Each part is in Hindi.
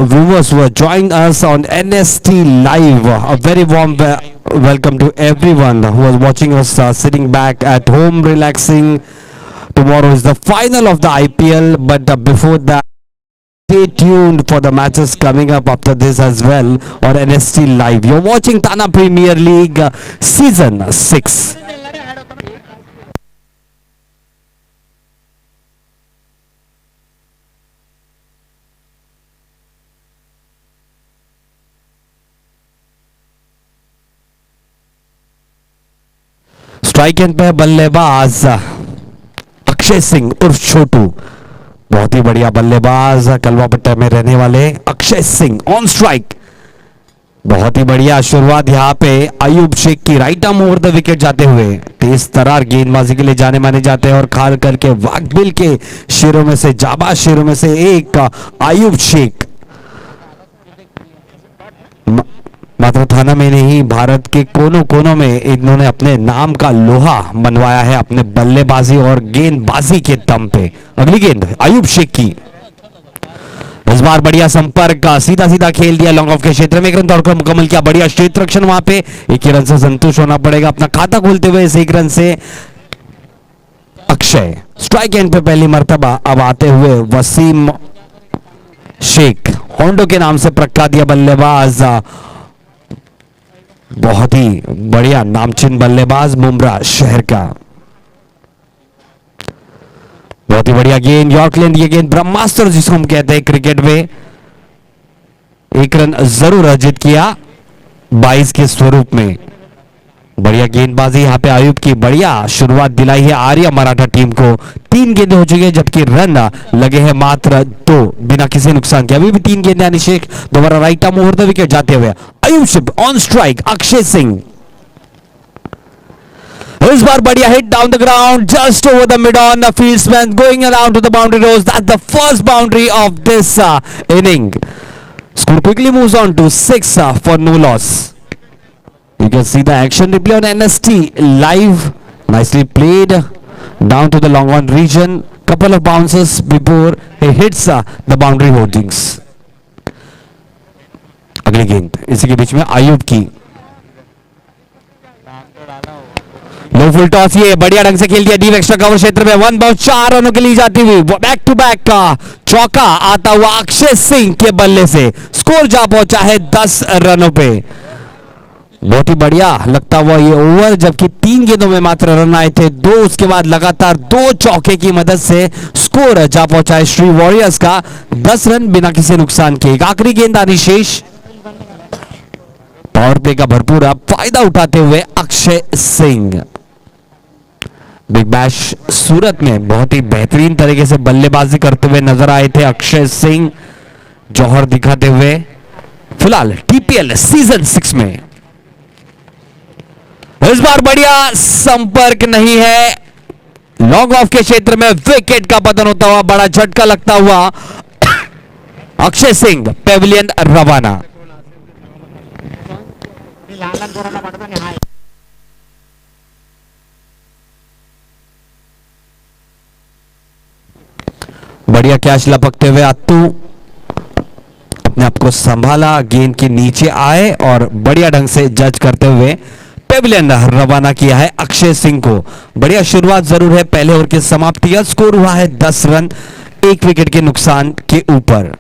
viewers who are joining us on NST Live. A very warm welcome to everyone who is watching us sitting back at home, relaxing. Tomorrow is the final of the IPL, but before that, stay tuned for the matches coming up after this as well on NST Live. You're watching Tana Premier League Season 6. Strike end पे बल्लेबाज अक्षय सिंह उर्फ छोटू, बहुत ही बढ़िया बल्लेबाज कलवा पट्टा में रहने वाले अक्षय सिंह ऑन स्ट्राइक। बहुत ही बढ़िया शुरुआत यहां पे अयूब शेख की right arm over the wicket जाते हुए तेज तरार गेंदबाजी के लिए जाने माने जाते हैं और खाल करके वाकबिल के शेरों में से जाबाज शेरों में से एक अयूब शेख मात्र थाना में नहीं भारत के कोनों कोनों में इन्होंने अपने नाम का लोहा मनवाया है अपने बल्लेबाजी और गेंदबाजी के दम पे। अगली गेंद अयूब शेख की, इस बार बढ़िया संपर्क सीधा सीधा खेल दिया लॉन्ग ऑफ के क्षेत्र में, एक रन दौड़कर मुकम्मल किया। बढ़िया क्षेत्र रक्षण वहां पे, एक ही रन से संतुष्ट होना पड़ेगा अपना खाता खोलते हुए इस एक रन से। अक्षय स्ट्राइक एंड पे पहली मर्तबा अब आते हुए वसीम शेख होंडो के नाम से प्रख्यात दिया बल्लेबाज, बहुत ही बढ़िया नामचीन बल्लेबाज मुमरा शहर का। बहुत ही बढ़िया गेंद यॉर्कलैंड, ये गेंद ब्रह्मास्त्र जिसको हम कहते हैं क्रिकेट में, एक रन जरूर अर्जित किया 22 के स्वरूप में। बढ़िया गेंदबाजी यहां पे आयुब की बढ़िया शुरुआत दिलाई है आर्या मराठा टीम को। 3 गेंदें हो चुकी है जबकि रन लगे हैं मात्र 2 बिना किसी नुकसान के। अभी भी 3 गेंदें यानी शेख दोबारा right arm over the wicket जाते हुए अयूब शेख ऑन स्ट्राइक। अक्षय सिंह इस बार बढ़िया hit down the ground just over the mid on the fieldsman going around to the boundary rope, that's the first boundary of this inning. Score quickly moves on to 6 for no loss. You can see the action replay on NST live. Nicely played down to the long on region. Couple of bounces before he hits the boundary holdings. अगली गेंद इसी के बीच में आयुब की लो फुल टॉस, ये बढ़िया ढंग से खेल दिया डीप एक्स्ट्रा कवर क्षेत्र में। 1 बाउंस 4 रनों के लिए जाती हुई बैक टू बैक का चौका आता हुआ अक्षय सिंह के बल्ले से स्कोर जा पहुंचा है 10 रनों पे। बहुत ही बढ़िया लगता हुआ ये ओवर, जबकि 3 गेंदों में मात्र रन आए थे 2, उसके बाद लगातार 2 चौके की मदद से स्कोर जा पहुंचा है श्री वॉरियर्स का 10 रन बिना किसी नुकसान के। एक आखिरी गेंद आनी शेष, पावर प्ले का भरपूर फायदा उठाते हुए अक्षय सिंह। बिग बैश सूरत में बहुत ही बेहतरीन तरीके से बल्लेबाजी करते हुए नजर आए थे अक्षय सिंह, जौहर दिखाते हुए फिलहाल टीपीएल सीजन 6 में। इस बार बढ़िया संपर्क नहीं है, लॉन्ग ऑफ के क्षेत्र में विकेट का पतन होता हुआ बड़ा झटका लगता हुआ अक्षय सिंह पेविलियन रवाना। बढ़िया कैच लपकते हुए अत्तू अपने आप को संभाला, गेंद के नीचे आए और बढ़िया ढंग से जज करते हुए पेविलियन रवाना किया है अक्षय सिंह को। बढ़िया शुरुआत जरूर है पहले ओवर की समाप्ति, स्कोर हुआ है 10 रन 1 विकेट के नुकसान के ऊपर।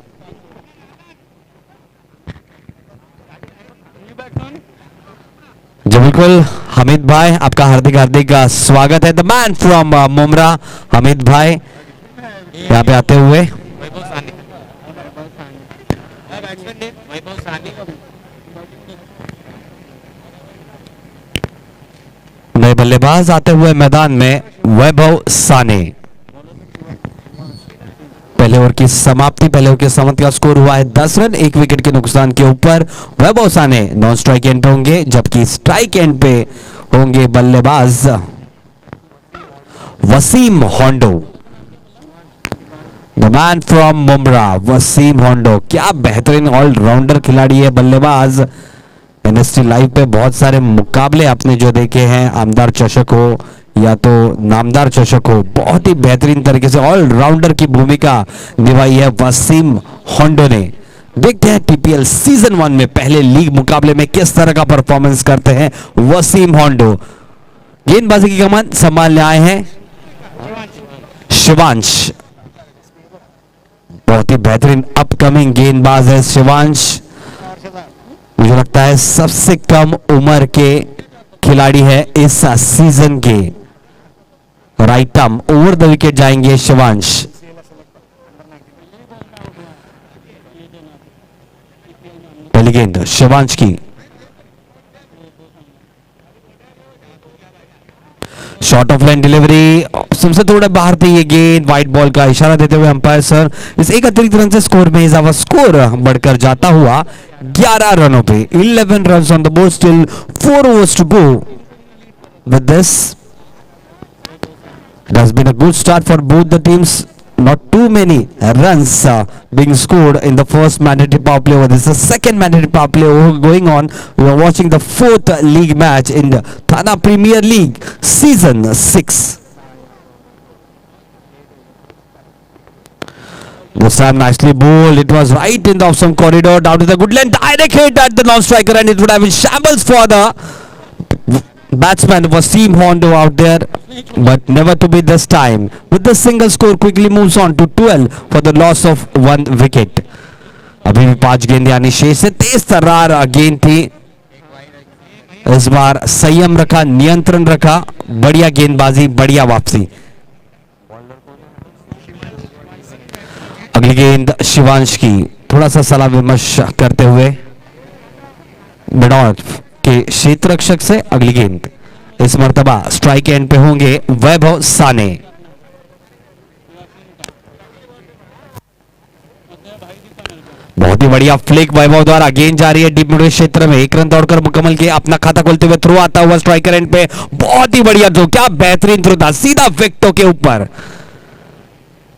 जी बिल्कुल हमीद भाई, आपका हार्दिक हार्दिक स्वागत है। The man from Mumbra Hamid भाई यहाँ पे आते हुए। नए बल्लेबाज आते हुए मैदान में वैभव साने। पहले ओवर की समाप्ति, पहले ओवर की समाप्ति का स्कोर हुआ है 10 रन 1 विकेट के नुकसान के ऊपर। Vaibhav Sane non strike end पे होंगे, जबकि स्ट्राइक एंड पे होंगे बल्लेबाज Wasim Hondo. The man from Mumbra Wasim Hondo, क्या बेहतरीन ऑलराउंडर खिलाड़ी है बल्लेबाज। एनएसटी लाइव पे बहुत सारे मुकाबले आपने जो देखे हैं, आमदार चषक हो या तो नामदार चषक हो, बहुत ही बेहतरीन तरीके से ऑलराउंडर की भूमिका निभाई है वसीम होंडो ने। देखते हैं टीपीएल सीजन 1 में पहले लीग मुकाबले में किस तरह का परफॉर्मेंस करते हैं वसीम होंडो। गेंदबाजी की कमान संभालने आए हैं शिवांश। बहुत ही बेहतरीन अपकमिंग गेंदबाज है शिवांश। मुझे लगता है सबसे कम उम्र के खिलाड़ी है इस सीजन के। Right arm over the wicket जाएंगे शिवांश। पहली गेंद शिवांश की, शॉर्ट ऑफ लाइन डिलीवरी, सबसे थोड़ा बाहर थी ये गेंद। व्हाइट बॉल का इशारा देते हुए अंपायर सर इस एक अतिरिक्त रन से स्कोर में इजाफा, स्कोर बढ़कर जाता हुआ 11 रनों पे। 11 run on the board, still 4 overs to go. With this, it has been a good start for both the teams. Not too many runs being scored in the first mandatory power play over. This is the second mandatory power play going on. We are watching the 4th league match in the Thana Premier League Season 6. This time nicely bowled. It was right in the off-stump corridor, down to the good length, direct hit at the non-striker, and it would have been shambles for the batsman Wasim Hondo out there, but never to be this time. With the single score, quickly moves on to 12 for the loss of 1 wicket. अभी भी 5 गेंद यानी शेष है। तेज तर्रार गेंद थी, इस बार संयम रखा, नियंत्रण रखा, बढ़िया गेंदबाजी, बढ़िया वापसी। अगली गेंद शिवांश की, थोड़ा सा सलाह विमर्श करते हुए बिडॉट के क्षेत्र रक्षक से अगली गेंद। इस मर्तबा स्ट्राइक एंड पे होंगे वैभव साने। बहुत ही बढ़िया फ्लिक वैभव द्वारा, गेंद जा रही है डीप मिड क्षेत्र में। 1 रन दौड़कर मुकम्मल किया, अपना खाता खोलते हुए थ्रो आता हुआ स्ट्राइकर एंड पे। बहुत ही बढ़िया थ्रो, क्या बेहतरीन थ्रो था, सीधा विकेटों के ऊपर।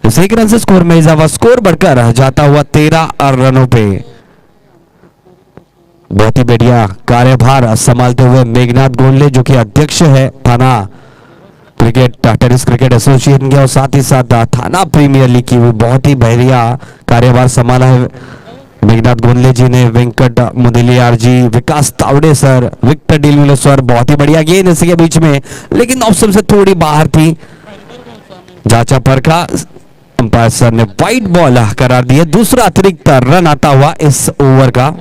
इस 1 रन से स्कोर में इजाफा, स्कोर बढ़कर जाता हुआ 13 रनों पे। बहुत ही बढ़िया कार्यभार संभालते हुए मेघनाथ गोंडले, जो कि अध्यक्ष है थाना क्रिकेट टेनिस क्रिकेट एसोसिएशन के, और साथ ही साथ थाना प्रीमियर लीग की, वो बहुत ही बढ़िया कार्यभार संभाला है मेघनाथ गोंडले जी ने। वेंकट मुदलियार जी, विकास तावड़े सर, विक्टर डिलमिलो सर, बहुत ही बढ़िया गेंद इसके बीच में, लेकिन ऑप्शन से थोड़ी बाहर थी। जांचा परखा, अंपायर सर ने वाइड बॉल करार दिया। दूसरा अतिरिक्त रन आता हुआ इस ओवर का।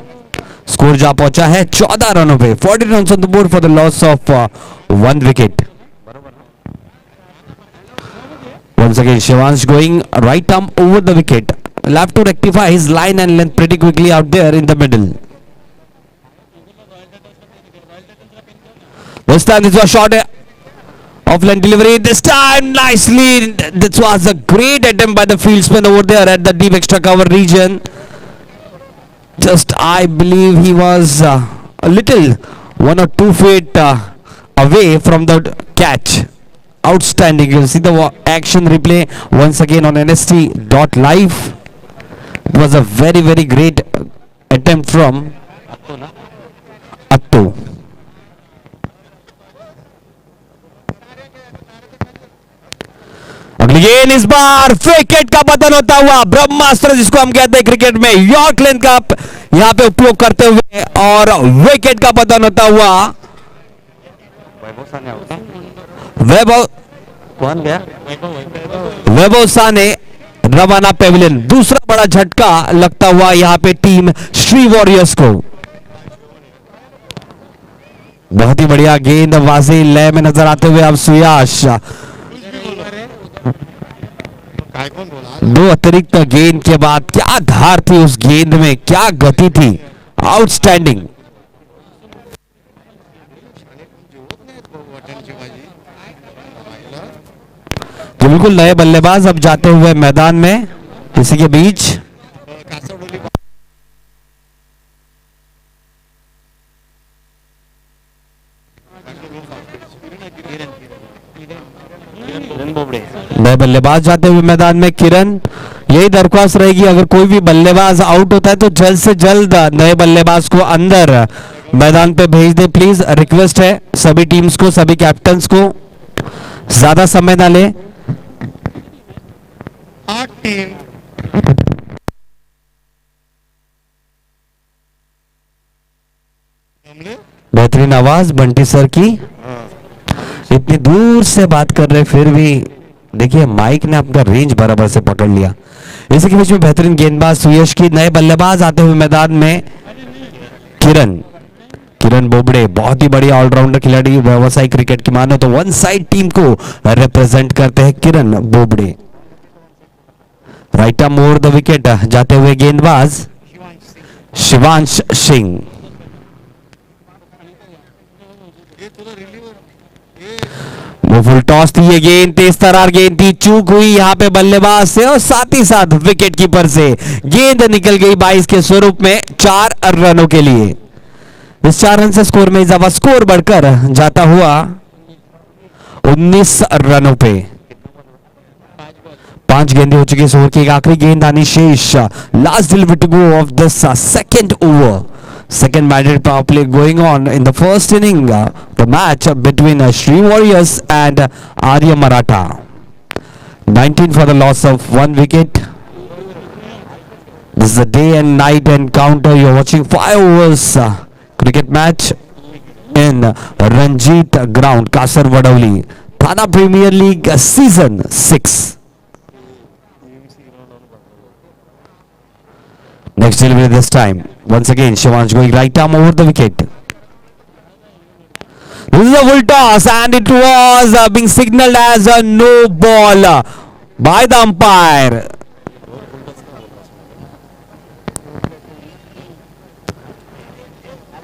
स्कोर जा पहुंचा है 14 रनों पे। 40 runs on the board for the loss of 1 wicket. Once again Shivansh going right arm over the wicket. Will have to rectify his line and length pretty quickly out there in the middle. This time this was short off line delivery. This time nicely. This was a great attempt by the fieldsman over there at the deep extra cover region. Just I believe he was a little 1 or 2 feet away from the catch. Outstanding. You'll see the action replay once again on NST.live. It was a very great attempt from Atto. अगली गेंद, इस बार विकेट का पतन होता हुआ, ब्रह्मास्त्र जिसको हम कहते हैं क्रिकेट में, यॉर्क लेंथ का यहां पे उपयोग करते हुए, और विकेट का पतन होता हुआ वैभव साने रवाना पेविलियन। दूसरा बड़ा झटका लगता हुआ यहां पे टीम श्री वॉरियर्स को। बहुत ही बढ़िया गेंदबाजी लय में नजर आते हुए अब सुयाश। 2 अतिरिक्त गेंद के बाद क्या धार थी उस गेंद में, क्या गति थी, आउटस्टैंडिंग। तो बिल्कुल नए बल्लेबाज अब जाते हुए मैदान में, इसी के बीच नए बल्लेबाज जाते हुए मैदान में। किरण, यही दरख्वास्त रहेगी, अगर कोई भी बल्लेबाज आउट होता है तो जल्द से जल्द नए बल्लेबाज को अंदर मैदान पे भेज दे प्लीज। रिक्वेस्ट है सभी टीम्स को, सभी कैप्टन्स को, ज्यादा समय ना ले। 8 टीम बेहतरीन आवाज बंटी सर की। इतनी दूर से बात कर रहे फिर भी देखिए माइक ने अपना रेंज बराबर से पकड़ लिया। इसी के बीच में बेहतरीन गेंदबाज सुयश की, नए बल्लेबाज आते हुए मैदान में किरण किरण बोबड़े, बहुत ही बढ़िया ऑलराउंडर खिलाड़ी, व्यावसायिक क्रिकेट की मानो तो वन साइड टीम को रिप्रेजेंट करते हैं Kiran Bobade. Right arm over the wicket जाते हुए गेंदबाज शिवांश सिंह। वो फुल टॉस थी, ये गेंद तेज तरार गेंद थी, चूक हुई यहां पे बल्लेबाज से और साथ ही साथ विकेट कीपर से गेंद निकल गई 22 के स्वरूप में 4 रनों के लिए। इस 4 रन से स्कोर में इजाफा, स्कोर बढ़कर जाता हुआ 19 रनों पे। 5 गेंदें हो चुकी है, ओवर की आखिरी गेंद आनी शेष। Last delivery to go of this second over, second mandate power play going on in the first inning, the match between Sri Warriors and Arya Maratha. 19 for the loss of 1 wicket. This is a day and night encounter. You're watching 5 overs cricket match in Ranjit Ground, Kasar Vadauli, Thana Premier League Season 6. Next delivery this time. Once again, Shivansh going right arm over the wicket. This is a full toss and it was being signaled as a no ball by the umpire.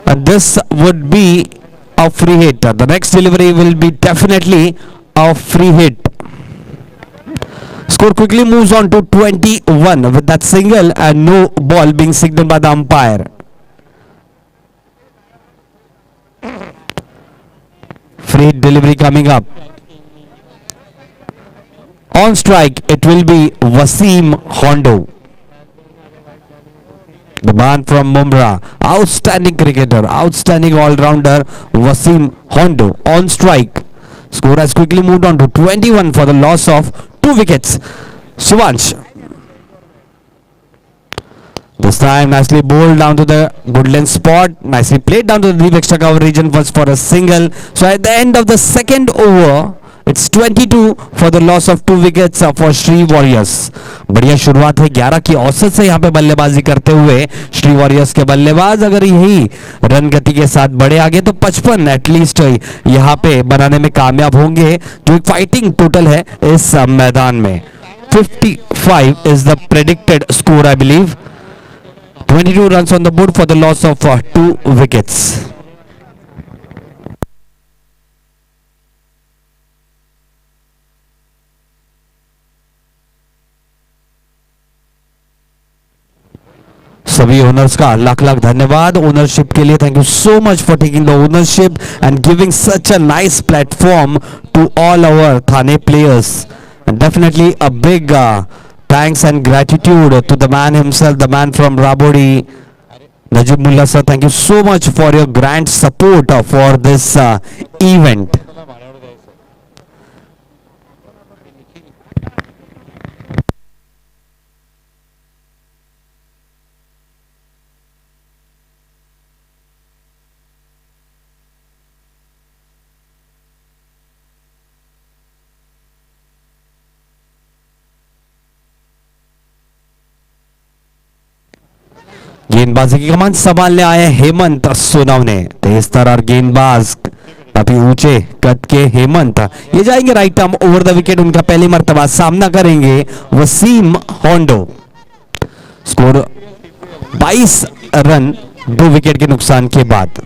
And this would be a free hit. The next delivery will be definitely a free hit. Score quickly moves on to 21 with that single and no ball being signaled by the umpire. Free delivery coming up. On strike, it will be Wasim Hondo, the man from Mumra. Outstanding cricketer, outstanding all-rounder Wasim Hondo on strike. Score has quickly moved on to 21 for the loss of 2 wickets. Shivansh. This time nicely bowled down to the good length spot. Nicely played down to the deep extra cover region first for a single. So at the end of the second over, it's 22 for the loss of 2 wickets for Sri Warriors. बढ़िया शुरुआत है, 11 की औसत से यहाँ पे बल्लेबाजी करते हुए श्री वॉरियर्स के बल्लेबाज अगर यही रन गति के साथ बढ़े आगे तो 55 एटलीस्ट यहाँ पे बनाने में कामयाब होंगे, जो एक फाइटिंग टोटल है इस मैदान में। 55 is the predicted score, I believe. 22 runs on the board for the loss of 2 wickets. सभी ओनर्स का लाख लाख धन्यवाद ओनरशिप के लिए। Thank you so much for taking the ownership and giving such a nice platform to all our Thane players. Definitely a big thanks and gratitude to the man himself, the man from Rabodi, Najib Mullah sir. Thank you so much for your grand support for this event. गेंदबाजी की कमान संभालने आए हेमंत सोनावने, तेज तरार गेंदबाज, काफी ऊंचे कद के हेमंत ये जाएंगे right arm over the wicket. उनका पहली मर्तबा सामना करेंगे वसीम होंडो। स्कोर 22 रन 2 विकेट के नुकसान के बाद।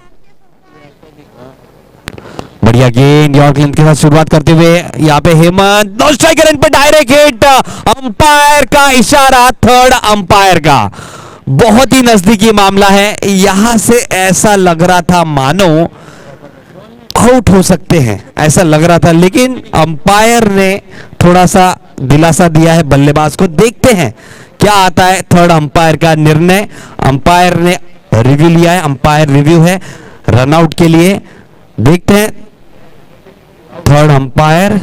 बढ़िया गेंद यॉर्क लेंथ के साथ शुरुआत करते हुए यहाँ पे हेमंत नो स्ट्राइक रन पे डायरेक्ट हिट। अंपायर का इशारा, थर्ड अंपायर का, बहुत ही नजदीकी मामला है। यहां से ऐसा लग रहा था मानो आउट हो सकते हैं, ऐसा लग रहा था, लेकिन अंपायर ने थोड़ा सा दिलासा दिया है बल्लेबाज को। देखते हैं क्या आता है थर्ड अंपायर का निर्णय। अंपायर ने रिव्यू लिया है, अंपायर रिव्यू है रनआउट के लिए। देखते हैं थर्ड अंपायर।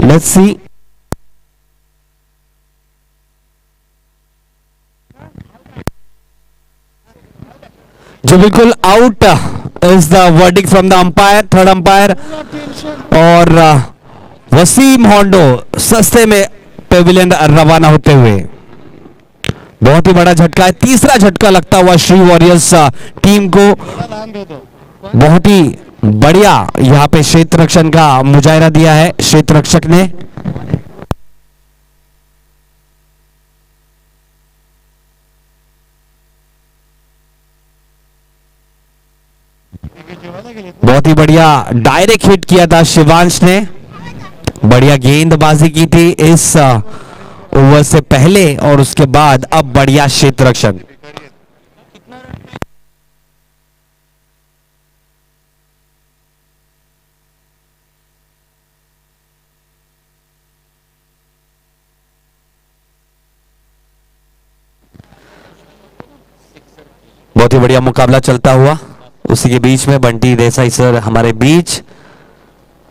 Let's see. जो बिल्कुल out is the verdict from the umpire, third umpire. और वसीम होंडो सस्ते में पेविलियन रवाना होते हुए। बहुत ही बड़ा झटका है, तीसरा झटका लगता हुआ श्री वॉरियर्स टीम को। बहुत ही बढ़िया यहां पे क्षेत्र रक्षण का मुजाहरा दिया है क्षेत्र रक्षक ने। बहुत ही बढ़िया डायरेक्ट हिट किया था शिवांश ने। बढ़िया गेंदबाजी की थी इस ओवर से पहले और उसके बाद अब बढ़िया क्षेत्र रक्षण। बहुत ही बढ़िया मुकाबला चलता हुआ, उसी के बीच में बंटी देसाई सर हमारे बीच।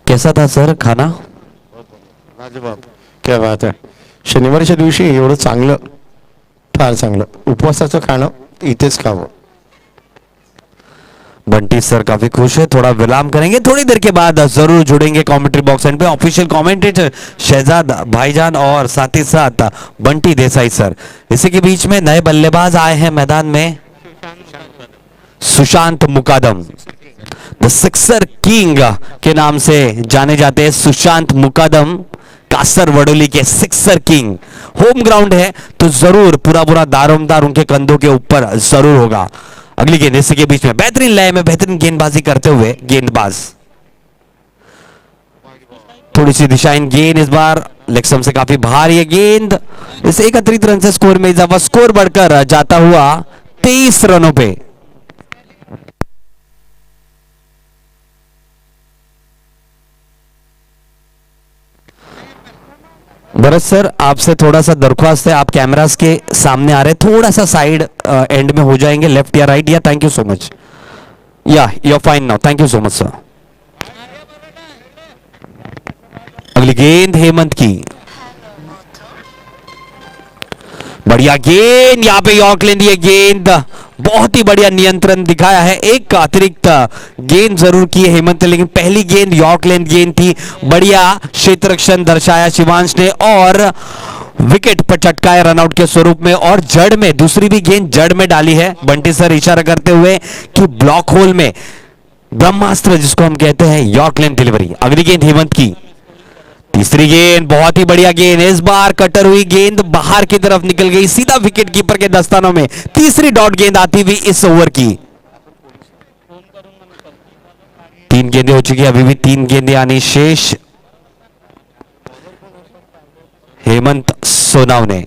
कैसा था सर खाना? राजबाब क्या बात आहे. शनिवारच्या दिवशी एवढं चांगलं, फार चांगलं उपवासाचं खाणं इथेच खावं. बंटी सर काफी खुश है। थोड़ा विराम करेंगे, थोड़ी देर के बाद जरूर जुड़ेंगे कमेंट्री बॉक्स एंड पे ऑफिशियल कमेंटेटर शहजाद भाईजान और साथ ही साथ बंटी देसाई सर। इसी के बीच में नए बल्लेबाज आए हैं मैदान में, सुशांत मुकादम द सिक्सर किंग के नाम से जाने जाते हैं। सुशांत मुकादम कासर वडोली के सिक्सर किंग। होम ग्राउंड है तो जरूर पूरा पूरा दारोमदार उनके कंधों के ऊपर जरूर होगा। अगली गेंद इसी के बीच में बेहतरीन लय में बेहतरीन गेंदबाजी करते हुए गेंदबाज। थोड़ी सी दिशाहीन गेंद इस बार लेक्सम से काफी भारी है गेंद। इस 31 रन से स्कोर में इजाफा, स्कोर बढ़कर जाता हुआ 23 रनों पे। भरत सर आपसे थोड़ा सा दरख्वास्त है, आप कैमरास के सामने आ रहे हैं, थोड़ा सा साइड एंड में हो जाएंगे, लेफ्ट या राइट। या थैंक यू सो मच। या you are fine now, thank you so much sir. अगली गेंद हेमंत की, बढ़िया गेंद यहां पे यॉर्कलैंड। ये गेंद बहुत ही बढ़िया नियंत्रण दिखाया है। एक अतिरिक्त गेंद जरूर की है हेमंत ने, लेकिन पहली गेंद यॉर्कलैंड गेंद थी। बढ़िया क्षेत्र रक्षण दर्शाया शिवांश ने और विकेट पर चटकाया रनआउट के स्वरूप में। और जड़ में दूसरी भी गेंद जड़ में डाली है बंटी सर इशारा करते हुए कि ब्लॉक होल में ब्रह्मास्त्र जिसको हम कहते हैं यॉर्कलैंड डिलीवरी। अगली गेंद हेमंत की, तीसरी गेंद बहुत ही बढ़िया गेंद। इस बार कटर हुई गेंद बाहर की तरफ निकल गई, सीधा विकेट कीपर के दस्तानों में। तीसरी डॉट गेंद आती हुई इस ओवर की। 3 गेंदें हो चुकी, अभी भी 3 गेंदें आनी शेष। Hemant Sonawane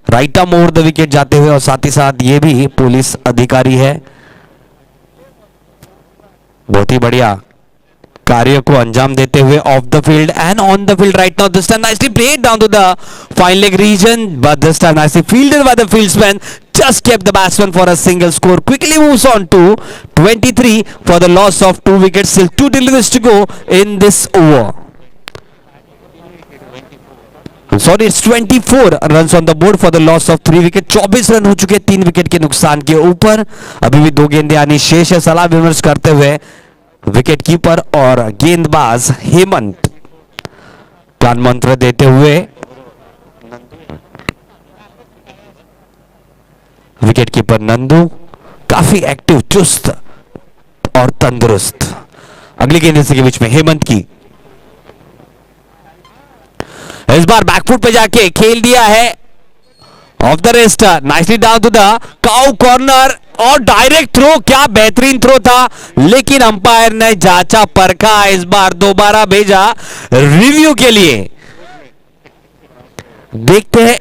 right arm over the wicket जाते हुए और साथ ही साथ ये भी पुलिस अधिकारी है। बहुत ही बढ़िया कार्य को अंजाम देते हुए off the field and on the field right now. This time nicely played down to the fine leg region, but this time nicely fielded by the fieldsman, just kept the batsman for a single score. Quickly moves on to 23 for the loss of 2 wickets. Still 2 deliveries to go in this over. Sorry, it's 24 runs on the board for the loss of 3 wickets. 24 run हो चुके 3 विकेट के नुकसान के ऊपर। अभी भी 2 गेंदें आनी शेष है। सलाह विमर्श करते हुए विकेट कीपर और गेंदबाज हेमंत प्लान मंत्र देते हुए विकेट कीपर नंदू काफी एक्टिव, चुस्त और तंदुरुस्त। अगली गेंद इसी के बीच में हेमंत की, इस बार बैकफुट पे जाके खेल दिया है off the wrist, nicely down to the cow corner और डायरेक्ट थ्रो। क्या बेहतरीन थ्रो था, लेकिन अंपायर ने जांचा परखा, इस बार दोबारा भेजा रिव्यू के लिए। देखते हैं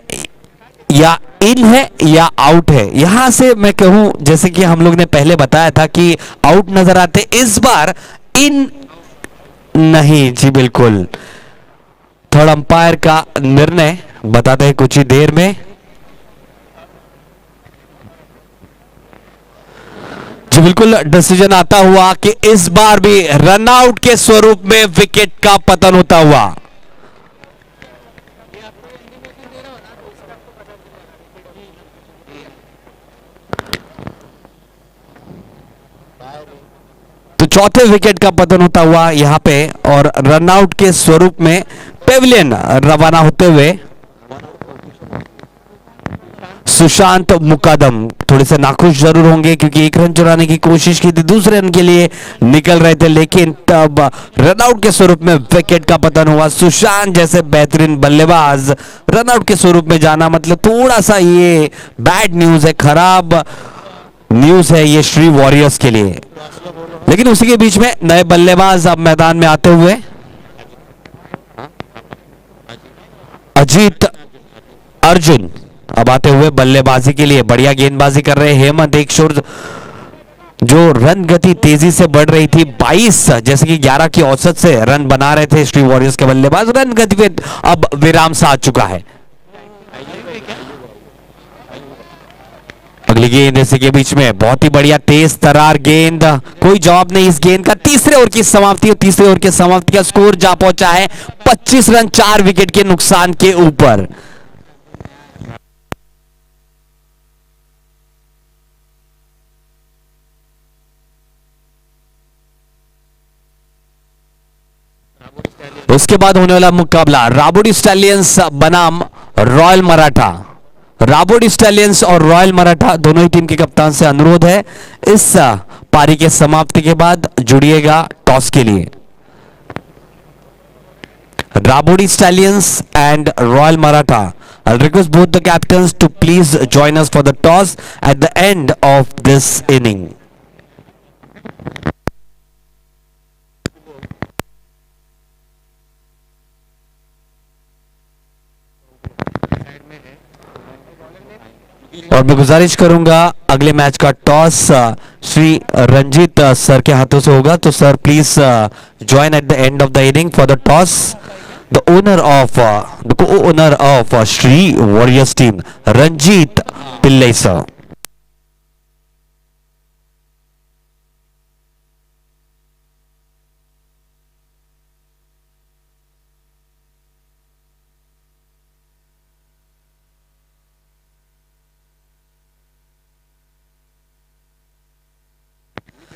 या इन है या आउट है। यहां से मैं कहूं जैसे कि हम लोग ने पहले बताया था कि आउट नजर आते, इस बार इन नहीं जी, बिल्कुल थर्ड अंपायर का निर्णय बताते हैं कुछ ही देर में। जी बिल्कुल डिसीजन आता हुआ कि इस बार भी रनआउट के स्वरूप में विकेट का पतन होता हुआ। चौथे विकेट का पतन होता हुआ यहां पे और रनआउट के स्वरूप में पेविलियन रवाना होते हुए सुशांत मुकादम थोड़े से नाखुश जरूर होंगे क्योंकि एक रन चुराने की कोशिश की थी, दूसरे रन के लिए निकल रहे थे, लेकिन तब रनआउट के स्वरूप में विकेट का पतन हुआ। सुशांत जैसे बेहतरीन बल्लेबाज रनआउट के स्वरूप में जाना मतलब थोड़ा सा ये बैड न्यूज है, खराब न्यूज है ये श्री वॉरियर्स के लिए। लेकिन उसी के बीच में नए बल्लेबाज अब मैदान में आते हुए अजीत अर्जुन अब आते हुए बल्लेबाजी के लिए बढ़िया गेंदबाजी कर रहे हैं। हेमंत एक शोर जो रन गति तेजी से बढ़ रही थी 22 जैसे कि 11 की औसत से रन बना रहे थे श्री वॉरियर्स के बल्लेबाज, रन गति पे अब विराम सा आ चुका है। अगली गेंद इसी के बीच में बहुत ही बढ़िया तेज तरार गेंद, कोई जवाब नहीं इस गेंद का। तीसरे ओवर की समाप्ति और तीसरे ओवर की समाप्ति का स्कोर जा पहुंचा है 25 रन 4 विकेट के नुकसान के ऊपर। उसके बाद होने वाला मुकाबला राबोडी स्टैलियंस बनाम रॉयल मराठा। राबोडी स्टैलियंस और रॉयल मराठा दोनों ही टीम के कप्तान से अनुरोध है इस पारी के समाप्ति के बाद जुड़िएगा टॉस के लिए। Rabodi stallions and royal Maratha, I'll request both the captains to please join us for the toss at the end of this inning. और मैं गुजारिश करूंगा अगले मैच का टॉस श्री रंजीत सर के हाथों से होगा, तो sir please join at the end of the inning for the toss. The owner of the co-owner of Shri Warriors team Ranjit Pillai sir.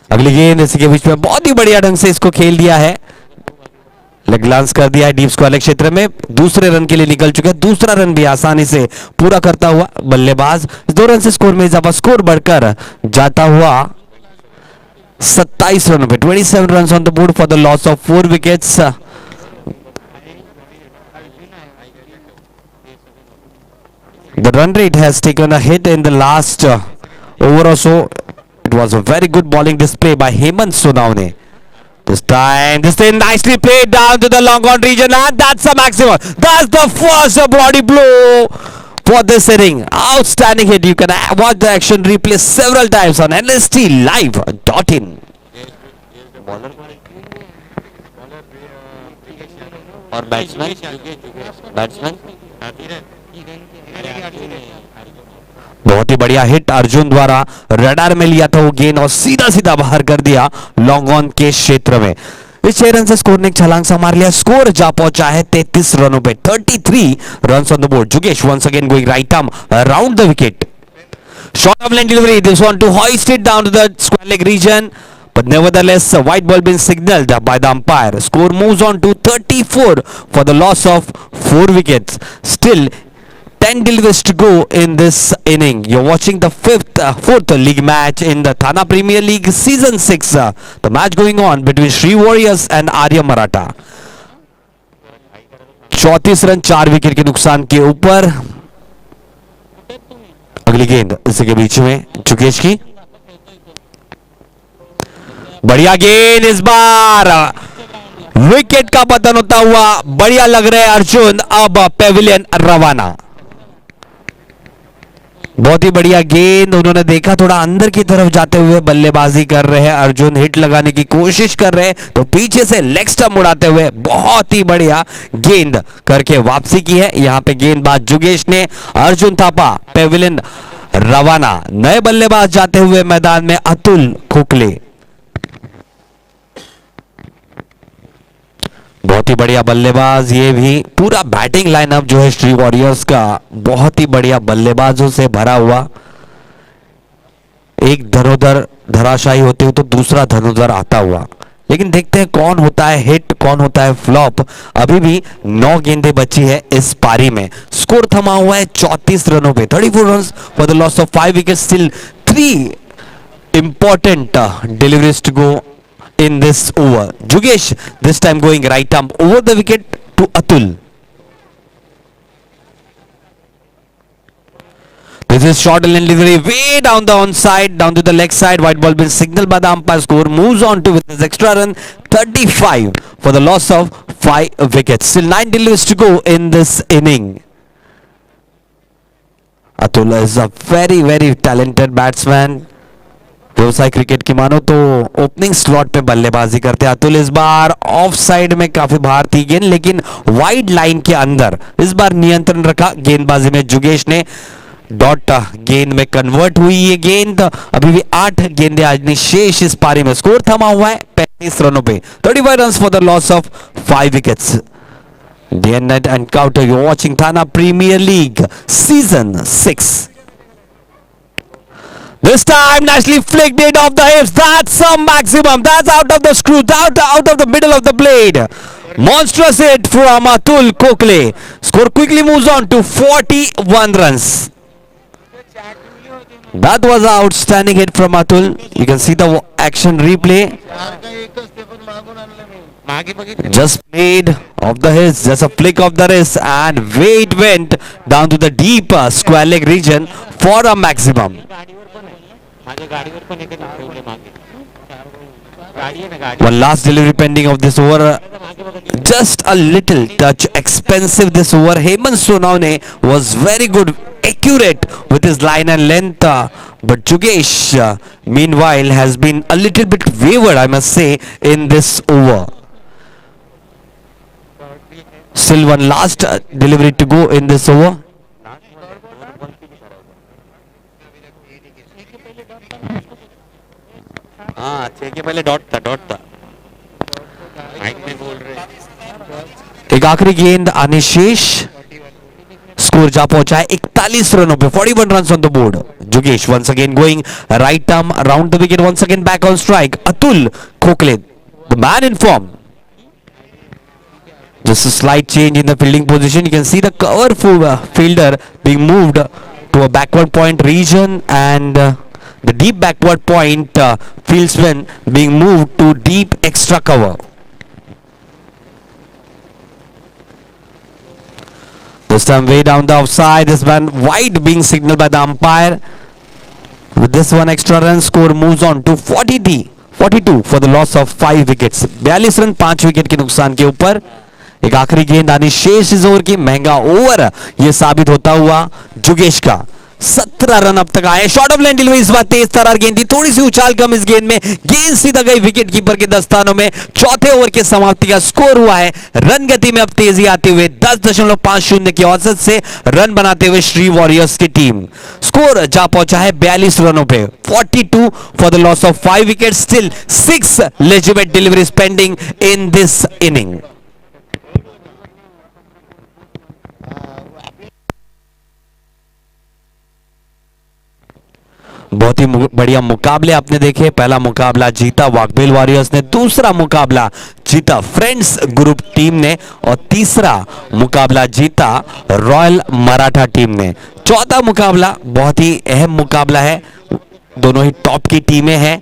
अगली गेंद इसी के बीच में बहुत ही बढ़िया ढंग से इसको खेल दिया है, लेग ग्लांस कर दिया है डीप स्क्वायर लेग क्षेत्र में, दूसरे रन के लिए निकल चुके हैं। दूसरा रन भी आसानी से पूरा करता हुआ बल्लेबाज 2 रन से स्कोर में इजाफा, स्कोर बढ़कर जाता हुआ 27 रनों पे 27 run on the board for the loss of 4 wickets. The run rate has taken a hit in the last over or so. It was a very good bowling display by Hemant Sonawne. This time, this thing nicely played down to the long on region, and that's a maximum. That's the first body blow for this inning. Outstanding hit. You can watch the action replay several times on nstlive.in. और बैट्समैन बहुत ही बढ़िया हिट अर्जुन द्वारा रडार में लिया था वो गेंद और सीधा सीधा बाहर कर दिया लॉन्ग ऑन के क्षेत्र में। इस 6 रन से स्कोर ने एक छलांग सा मार लिया, स्कोर जा पहुंचा है 33 रनों पे, 33 रन्स ऑन द बोर्ड। जुगेश once again going right arm around the wicket, short of line delivery, this one to hoist it down to the square leg region, but nevertheless a white ball been signaled by the umpire. Score moves on to 34 for the loss of 4 wickets. Still 10 deliveries to go in this inning. You're watching the fourth league match in the Thana Premier League Season 6. The match going on between Sri Warriors and Arya Maratha. 34 run 4 wicket के नुकसान के ऊपर। अगली गेंद इसी के बीच में जुगेश की बढ़िया गेंद, इस बार विकेट का पतन होता हुआ बढ़िया लग रहे हैं अर्जुन, अब पेविलियन रवाना। बहुत ही बढ़िया गेंद, उन्होंने देखा थोड़ा अंदर की तरफ जाते हुए बल्लेबाजी कर रहे हैं अर्जुन, हिट लगाने की कोशिश कर रहे हैं तो पीछे से लेग स्टंप उड़ाते हुए बहुत ही बढ़िया गेंद करके वापसी की है। यहां पे गेंदबाज जुगेश ने, अर्जुन थापा, पेविलियन रवाना। नए बल्लेबाज जाते हुए मैदान में अतुल खोखले। बहुत ही बढ़िया बल्लेबाज, ये भी पूरा बैटिंग लाइनअप जो है श्री वॉरियर्स का बहुत ही बढ़िया बल्लेबाजों से भरा हुआ। एक धनुधर धराशायी होते हुए तो दूसरा धनुधर आता हुआ, लेकिन देखते हैं कौन होता है हिट, कौन होता है फ्लॉप। अभी भी 9 गेंदें बची है इस पारी में। स्कोर थमा हुआ है 34 रनों पे, 34 runs for the loss of 5 wickets. Still 3 important deliveries to go in this over. Jugesh this time going right arm over the wicket to Atul. This is short and delivery way down the onside, down to the leg side. White ball been signaled by the umpire. Score moves on to with this extra run, 35 for the loss of 5 wickets. Still 9 deliveries to go in this inning. Atul is a very talented batsman. व्यवसाय क्रिकेट की मानो तो ओपनिंग स्लॉट पे बल्लेबाजी करते हैं अतुल। इस बार ऑफ साइड में काफी बाहर थी गेंद, लेकिन वाइड लाइन के अंदर इस बार नियंत्रण रखा गेंदबाजी में जुगेश ने। डॉट गेंद में कन्वर्ट हुई ये गेंद। अभी भी 8 गेंदें आज शेष इस पारी में। स्कोर थमा हुआ है 35 रनों पे, 35 runs for the loss of 5 wickets. Day and night encounter, you watching Thana premier league season 6। This time nicely flicked it off the hips. That's a maximum. That's out of the screw. Out of the middle of the blade. Monstrous hit from Atul Kokle. Score quickly moves on to 41 runs. That was an outstanding hit from Atul. You can see the action replay. Just played off the hips. Just a flick of the wrist and way it went down to the deep square leg region for a maximum. One last delivery pending of this over. Just a little touch expensive this over. Hemant Sonawane was very good, accurate with his line and length, but Jugesh meanwhile has been a little bit wayward, I must say, in this over. Still one last delivery to go in this over. हाँ, 6 के पहले डॉट था माइक में बोल रहे। एक आखिरी गेंद आने शेष। स्कोर जा पहुंचा है 41 रनों पे, 41 runs on the board. Jugesh once again going right arm around the wicket, once again back on strike. Atul Kokle, the man in form. Just a slight change in the fielding position. You can see the cover fielder being moved to a backward point region, and the deep backward point fieldsman being moved to deep extra cover. This time way down the offside. This one wide being signaled by the umpire. With this one extra run, score moves on to 42 for the loss of 5 wickets. 42 run 5 wicket के नुकसान के ऊपर। एक आखिरी गेंद आनी शेष इस ओवर की। महंगा ओवर यह साबित होता हुआ जुगेश का। 17 रन अब तक आए। शॉर्ट ऑफ लाइन डिलीवरी इस बार तेज तरार गेंद थी, थोड़ी सी उछाल कम इस गेंद में। गेंद सीधा गई विकेट कीपर के दस्तानों में। चौथे ओवर के समाप्ति का स्कोर हुआ है रन गति में अब तेजी आते हुए 10.50 की औसत से रन बनाते हुए श्री वॉरियर्स की टीम। स्कोर जा पहुंचा है 42 रनों पे, 42 for the loss of 5 wicket. Still 6 legitimate deliveries pending in this inning. बहुत ही बढ़िया मुकाबले आपने देखे। पहला मुकाबला जीता वाघबेल वॉरियर्स ने, दूसरा मुकाबला जीता फ्रेंड्स ग्रुप टीम ने, और तीसरा मुकाबला जीता रॉयल मराठा टीम ने। चौथा मुकाबला बहुत ही अहम मुकाबला है, दोनों ही टॉप की टीमें हैं।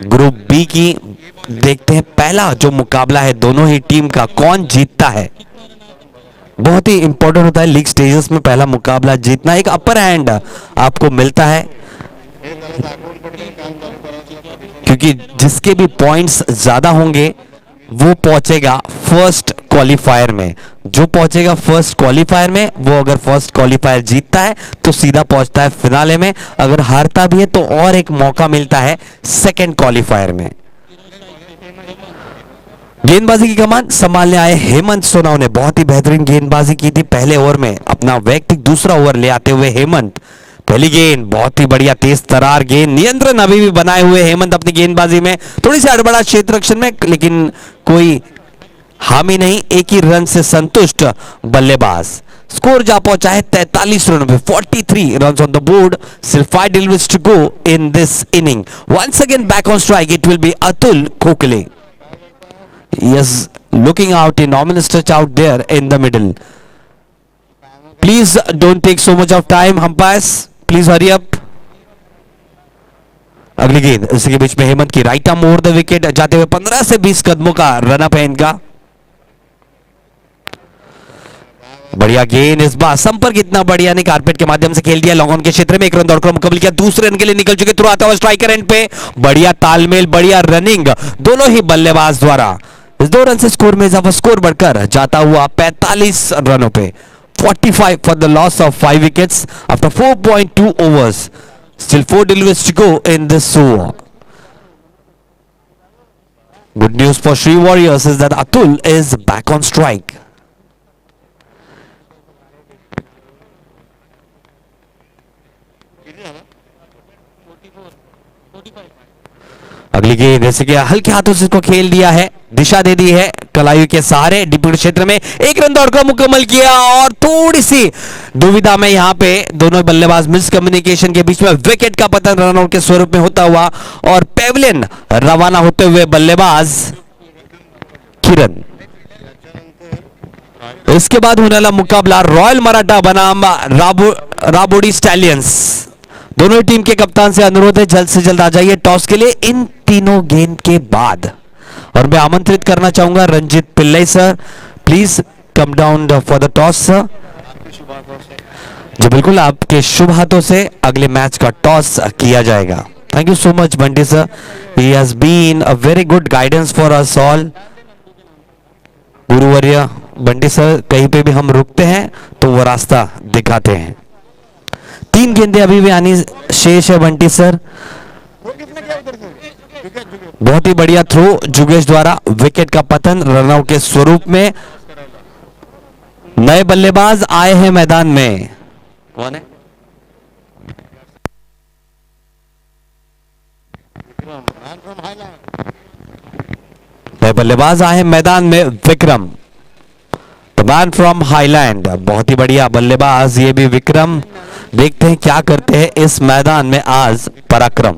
ग्रुप बी की देखते हैं पहला जो मुकाबला है दोनों ही टीम का, कौन जीतता है। बहुत ही इंपॉर्टेंट होता है लीग स्टेजेस में पहला मुकाबला जीतना, एक अपर हैंड आपको मिलता है, क्योंकि जिसके भी पॉइंट्स ज्यादा होंगे वो पहुंचेगा फर्स्ट क्वालिफायर में। जो पहुंचेगा फर्स्ट क्वालिफायर में वो अगर फर्स्ट क्वालिफायर जीतता है तो सीधा पहुंचता है फिनाले में, अगर हारता भी है तो और एक मौका मिलता है सेकंड क्वालिफायर में। गेंदबाजी की कमान संभालने आए हेमंत सोनाव ने बहुत ही बेहतरीन गेंदबाजी की थी पहले ओवर में। अपना वैयक्तिक दूसरा ओवर ले आते हुए हेमंत, पहली गेंद बहुत ही बढ़िया तेज तरार गेंद, नियंत्रण अभी भी बनाए हुए हेमंत अपनी गेंदबाजी में। थोड़ी सी हड़बड़ा क्षेत्र रक्षण में, लेकिन कोई हामी नहीं, एक ही रन से संतुष्ट बल्लेबाज। स्कोर जा पहुंचा है 43 रनों पे. 43 runs on the board. Still 5 deliveries to go in this inning. Once again back on strike, it will be Atul Kokale. Yes, looking out in ominous touch out there in the middle. Please don't take so much of time, umpires. Please hurry up. अगली गेंद इसी के बीच में हेमंत की right arm over the wicket जाते हुए 15 से 20 कदमों का रन अप है इनका. बढ़िया गेंद इस बार संपर्क इतना बढ़िया नहीं, कारपेट के माध्यम से खेल दिया लॉन्ग ऑन के क्षेत्र में. एक रन दौड़कर मुकम्मल किया. दूसरे रन के लिए निकल चुके थ्रू आता हुआ स्ट्राइकर एंड पे. बढ़िया तालमेल, बढ़िया रनिंग दोनों ही बल्लेबाज द्वारा. इस 2 रन से स्कोर में इजाफा, स्कोर बढ़कर जाता हुआ 45 रनों पे. 45 for the loss of 5 wickets after 4.2 overs. Still 4 deliveries to go in this over. Good news for Sri Warriors is that Atul is back on strike. अगली गेंद जैसे कि हल्के हाथों से इसको खेल दिया है, दिशा दे दी है कलायु के सहारे. डिप्यूटी क्षेत्र में एक रन दौड़कर मुकम्मल किया और थोड़ी सी दुविधा में यहां पे दोनों बल्लेबाज मिसकम्युनिकेशन के बीच में विकेट का पतन रन आउट के स्वरूप में होता हुआ और पेवलियन रवाना होते हुए बल्लेबाज किरण. इसके बाद होने वाला मुकाबला रॉयल मराठा बनाम राबोडी स्टैलियंस. दोनों ही टीम के कप्तान से अनुरोध है जल्द से जल्द आ जाइए टॉस के लिए इन तीनों गेंद के बाद. और मैं आमंत्रित करना चाहूंगा Ranjit Pillai sir, please come down for the toss sir. जी बिल्कुल, आपके शुभ हाथों से अगले मैच का टॉस किया जाएगा. Thank you so much Bunty sir, he has been a very good guidance for us all. गुरुवर्य बंटी सर, कहीं पे भी हम रुकते हैं तो वो रास्ता दिखाते हैं. 3 गेंदें अभी भी आनी शेष है बंटी सर. बहुत ही बढ़िया थ्रो जुगेश द्वारा. विकेट का पतन रनआउट के स्वरूप में. नए बल्लेबाज आए हैं मैदान में. कौन है? नए बल्लेबाज आए हैं मैदान में. Vikram, the man from highland. बहुत ही बढ़िया बल्लेबाज ये भी विक्रम. देखते हैं क्या करते हैं इस मैदान में आज पराक्रम.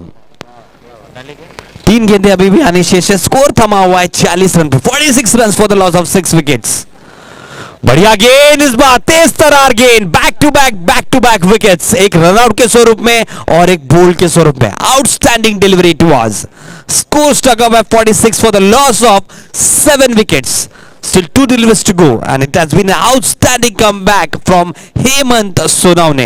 3 गेंदें अभी भी आनी शेष है. स्कोर थमा हुआ है 46 रन पे. 46 run for the loss of 6 wickets. बढ़िया गेंद इस बार, तेज तरार गेंद. Back to back wickets. एक रनआउट के स्वरूप में और एक बोल्ड के स्वरूप में. Outstanding delivery it was. Score stuck up at 46 for the loss of 7 wickets. Still 2 deliveries to go and it has been an outstanding comeback from Hemant Sonawne.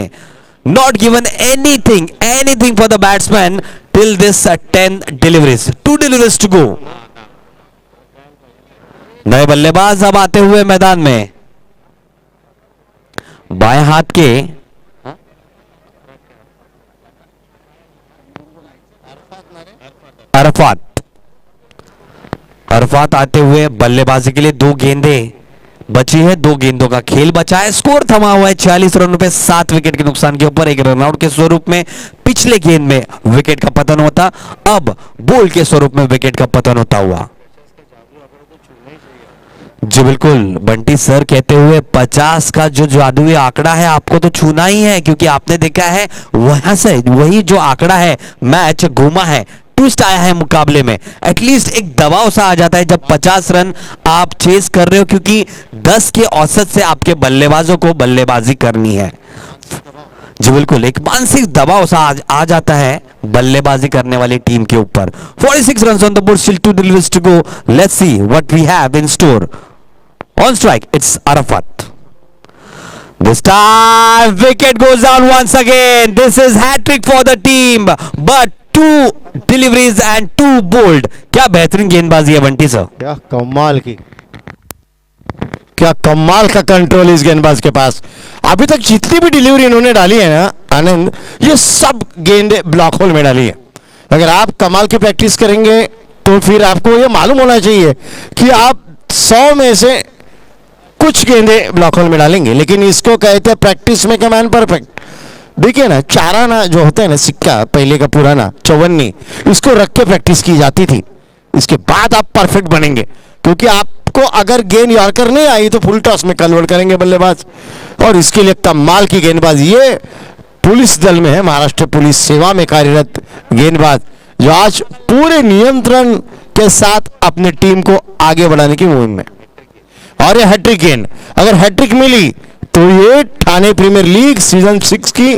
Not given anything for the batsman till this 10 deliveries. 2 deliveries to go. नए बल्लेबाज अब आते हुए मैदान में. बाएं हाथ के अरफात आते हुए बल्लेबाजी के लिए. 2 गेंदें बची है, 2 गेंदों का खेल बचा है. स्कोर थमा हुआ है 46 रनों पे 7 विकेट के नुकसान के ऊपर. एक रनआउट के स्वरूप में पिछले गेंद में विकेट का पतन होता, अब बोल के स्वरूप में विकेट का पतन होता हुआ. जी बिल्कुल, बंटी सर कहते हुए 50 का जो जादुई आंकड़ा है आपको तो छूना ही है, क्योंकि आपने देखा है वहां से वही जो आंकड़ा है मैच घूमा है. ट्विस्ट आया है मुकाबले में. एटलीस्ट एक दबाव सा आ जाता है जब 50 रन आप चेस कर रहे हो, क्योंकि 10 के औसत से आपके बल्लेबाजों को बल्लेबाजी करनी है. जी बिल्कुल, एक मानसिक दबाव सा आ जाता है बल्लेबाजी करने वाली टीम के ऊपर. 46 run on the board, still 2 deliveries to go. Let's see what we have in store. On strike, it's Arafat. This time wicket goes down once again. This is hat-trick for the team, but 2 deliveries and 2 bold. क्या बेहतरीन गेंदबाजी है बंटी सर. क्या कमाल की, क्या कमाल का कंट्रोल इस गेंदबाज के पास. अभी तक जितनी भी डिलीवरी इन्होंने डाली है ना आनंद, ये सब गेंदे ब्लॉक होल में डाली है. अगर आप कमाल की प्रैक्टिस करेंगे तो फिर आपको ये मालूम होना चाहिए कि आप 100 में से कुछ गेंदे ब्लॉक होल में डालेंगे. लेकिन इसको कहते हैं प्रैक्टिस में कमान परफेक्ट. देखिए ना, चाराना जो होता है ना, सिक्का पहले का पुराना चौवन्नी, इसको रख के प्रैक्टिस की जाती थी. इसके बाद आप परफेक्ट बनेंगे, क्योंकि आप आपको अगर गेंद यॉर्कर नहीं आई तो फुल टॉस में कन्वर्ट करेंगे बल्लेबाज। और इसके लिए कमाल की गेंदबाजी, ये पुलिस दल में है, महाराष्ट्र पुलिस सेवा में कार्यरत गेंदबाज, जो आज पूरे नियंत्रण के साथ अपने टीम को आगे बढ़ाने की मुहिम में। और ये हैट्रिक गेंद, अगर हैट्रिक मिली तो ये ठाणे प्रीमियर लीग सीजन 6 की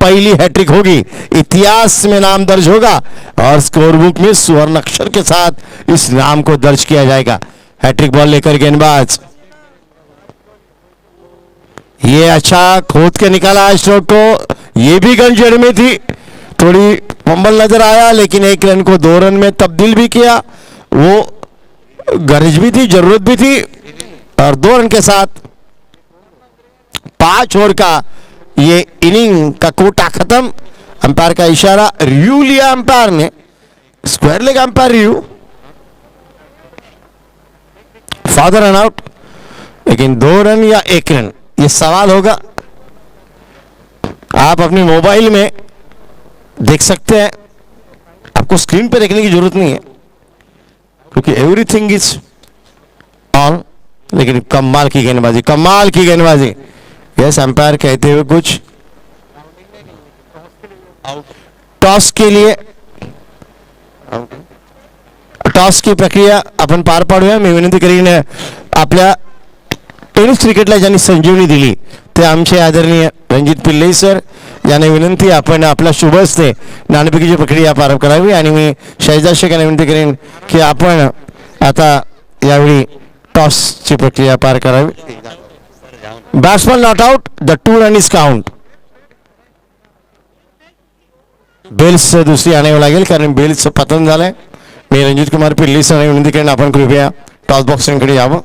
पहली हैट्रिक होगी, इतिहास में नाम दर्ज होगा और स्कोर बुक में स्वर्ण अक्षर के साथ इस नाम को दर्ज किया जाएगा। हैट्रिक बॉल लेकर गेंदबाज, ये अच्छा खोद के निकाला स्ट्रोक को, ये भी गन जड़ में थी, थोड़ी फंबल नजर आया, लेकिन एक रन को 2 रन में तब्दील भी किया, वो गरज भी थी, जरूरत भी थी, और 2 रन के साथ 5 ओवर का ये इनिंग का कोटा खत्म। अंपायर का इशारा, रिव्यू लिया अंपायर ने, square leg umpire review, father run out, लेकिन 2 रन या 1 रन ये सवाल होगा। आप अपने मोबाइल में देख सकते हैं, आपको स्क्रीन पर देखने की जरूरत नहीं है क्योंकि एवरीथिंग इज ऑन। लेकिन कमाल की गेंदबाजी, कमाल की गेंदबाजी। यस, अंपायर कहते हुए कुछ टॉस के लिए, टॉस की प्रक्रिया आपण पार पाडूया। मी विनंती करीन आपल्या टेनिस क्रिकेटला ज्यांनी संजीवनी दिली ते आमचे आदरणीय रणजित पिल्ले सर यांना विनंती, आपण आपला शुभ हस्ते नाणेफेकीची प्रक्रिया पार करावी। आणि मी शहजाद शेख यांना विनंती करीन की आपण आता यावेळी टॉसची प्रक्रिया पार करावी। Batsman not out, the 2 run is count. Bails दुसरी आणावी लागेल कारण बेल्स पतन झालंय। मी रणजित कुमार पिल्ले सर यांना विनंती करीन, आपण कृपया टॉस बॉक्सकडे यावं।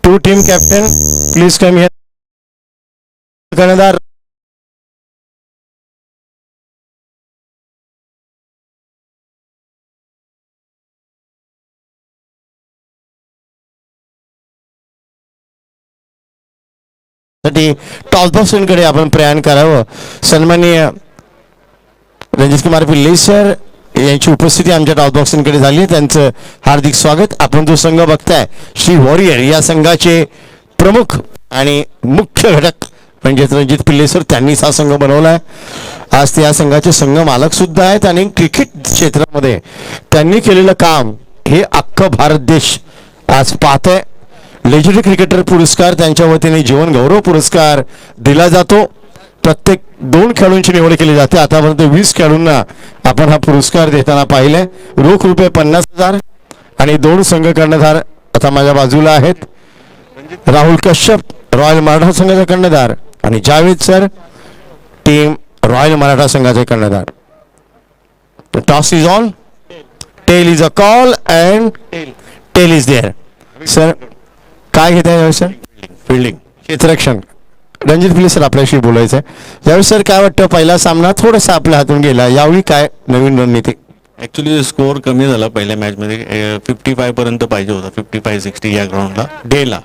Two team captain please come here. कर्णधार टॉस बॉक्सकडे आपण प्रयाण करावं। सन्माननीय रणजित कुमार पिल्ले सर यांची उपस्थिती आमच्या टॉस बॉक्सकडे झाली आहे, त्यांचं हार्दिक स्वागत। आपण जो संघ बघताय श्री वॉरियर, या संघाचे प्रमुख आणि मुख्य घटक म्हणजे रणजित पिल्ले सर, त्यांनीच हा संघ बनवलाय। आज ते या संघाचे संघ मालक सुद्धा आहेत आणि क्रिकेट क्षेत्रामध्ये त्यांनी केलेलं काम हे अख्खा भारत देश आज पाहतोय। लेजेंडरी क्रिकेटर पुरस्कार, त्यांच्या वतीने जीवन गौरव पुरस्कार दिला जातो। प्रत्येक 2 खेळाडूंची निवड केली जाते। आतापर्यंत 20 खेळाडूंना आपण हा पुरस्कार देताना पाहिलंय। रोख रुपये 50,000 आणि 2 संघ कर्णधार आता माझ्या बाजूला आहेत, राहुल कश्यप रॉयल मराठा संघाचे कर्णधार आणि Javed sir team royal Maratha संघाचे कर्णधार। Toss is on, tail is a call and tail is there. Sir काय घेत आहे सर? फिल्डिंग, क्षेत्ररक्षण। रणजित पिल्ले सर आपल्याशी बोलायचं आहे। यावेळी सर काय वाटतं, पहिला सामना थोडासा आपल्या हातून गेला, यावेळी काय नवीन रणनीती? ॲक्च्युली स्कोअर कमी झाला पहिल्या मॅचमध्ये, 55 पर्यंत पाहिजे होता, 55-60 या ग्राउंडला डेला।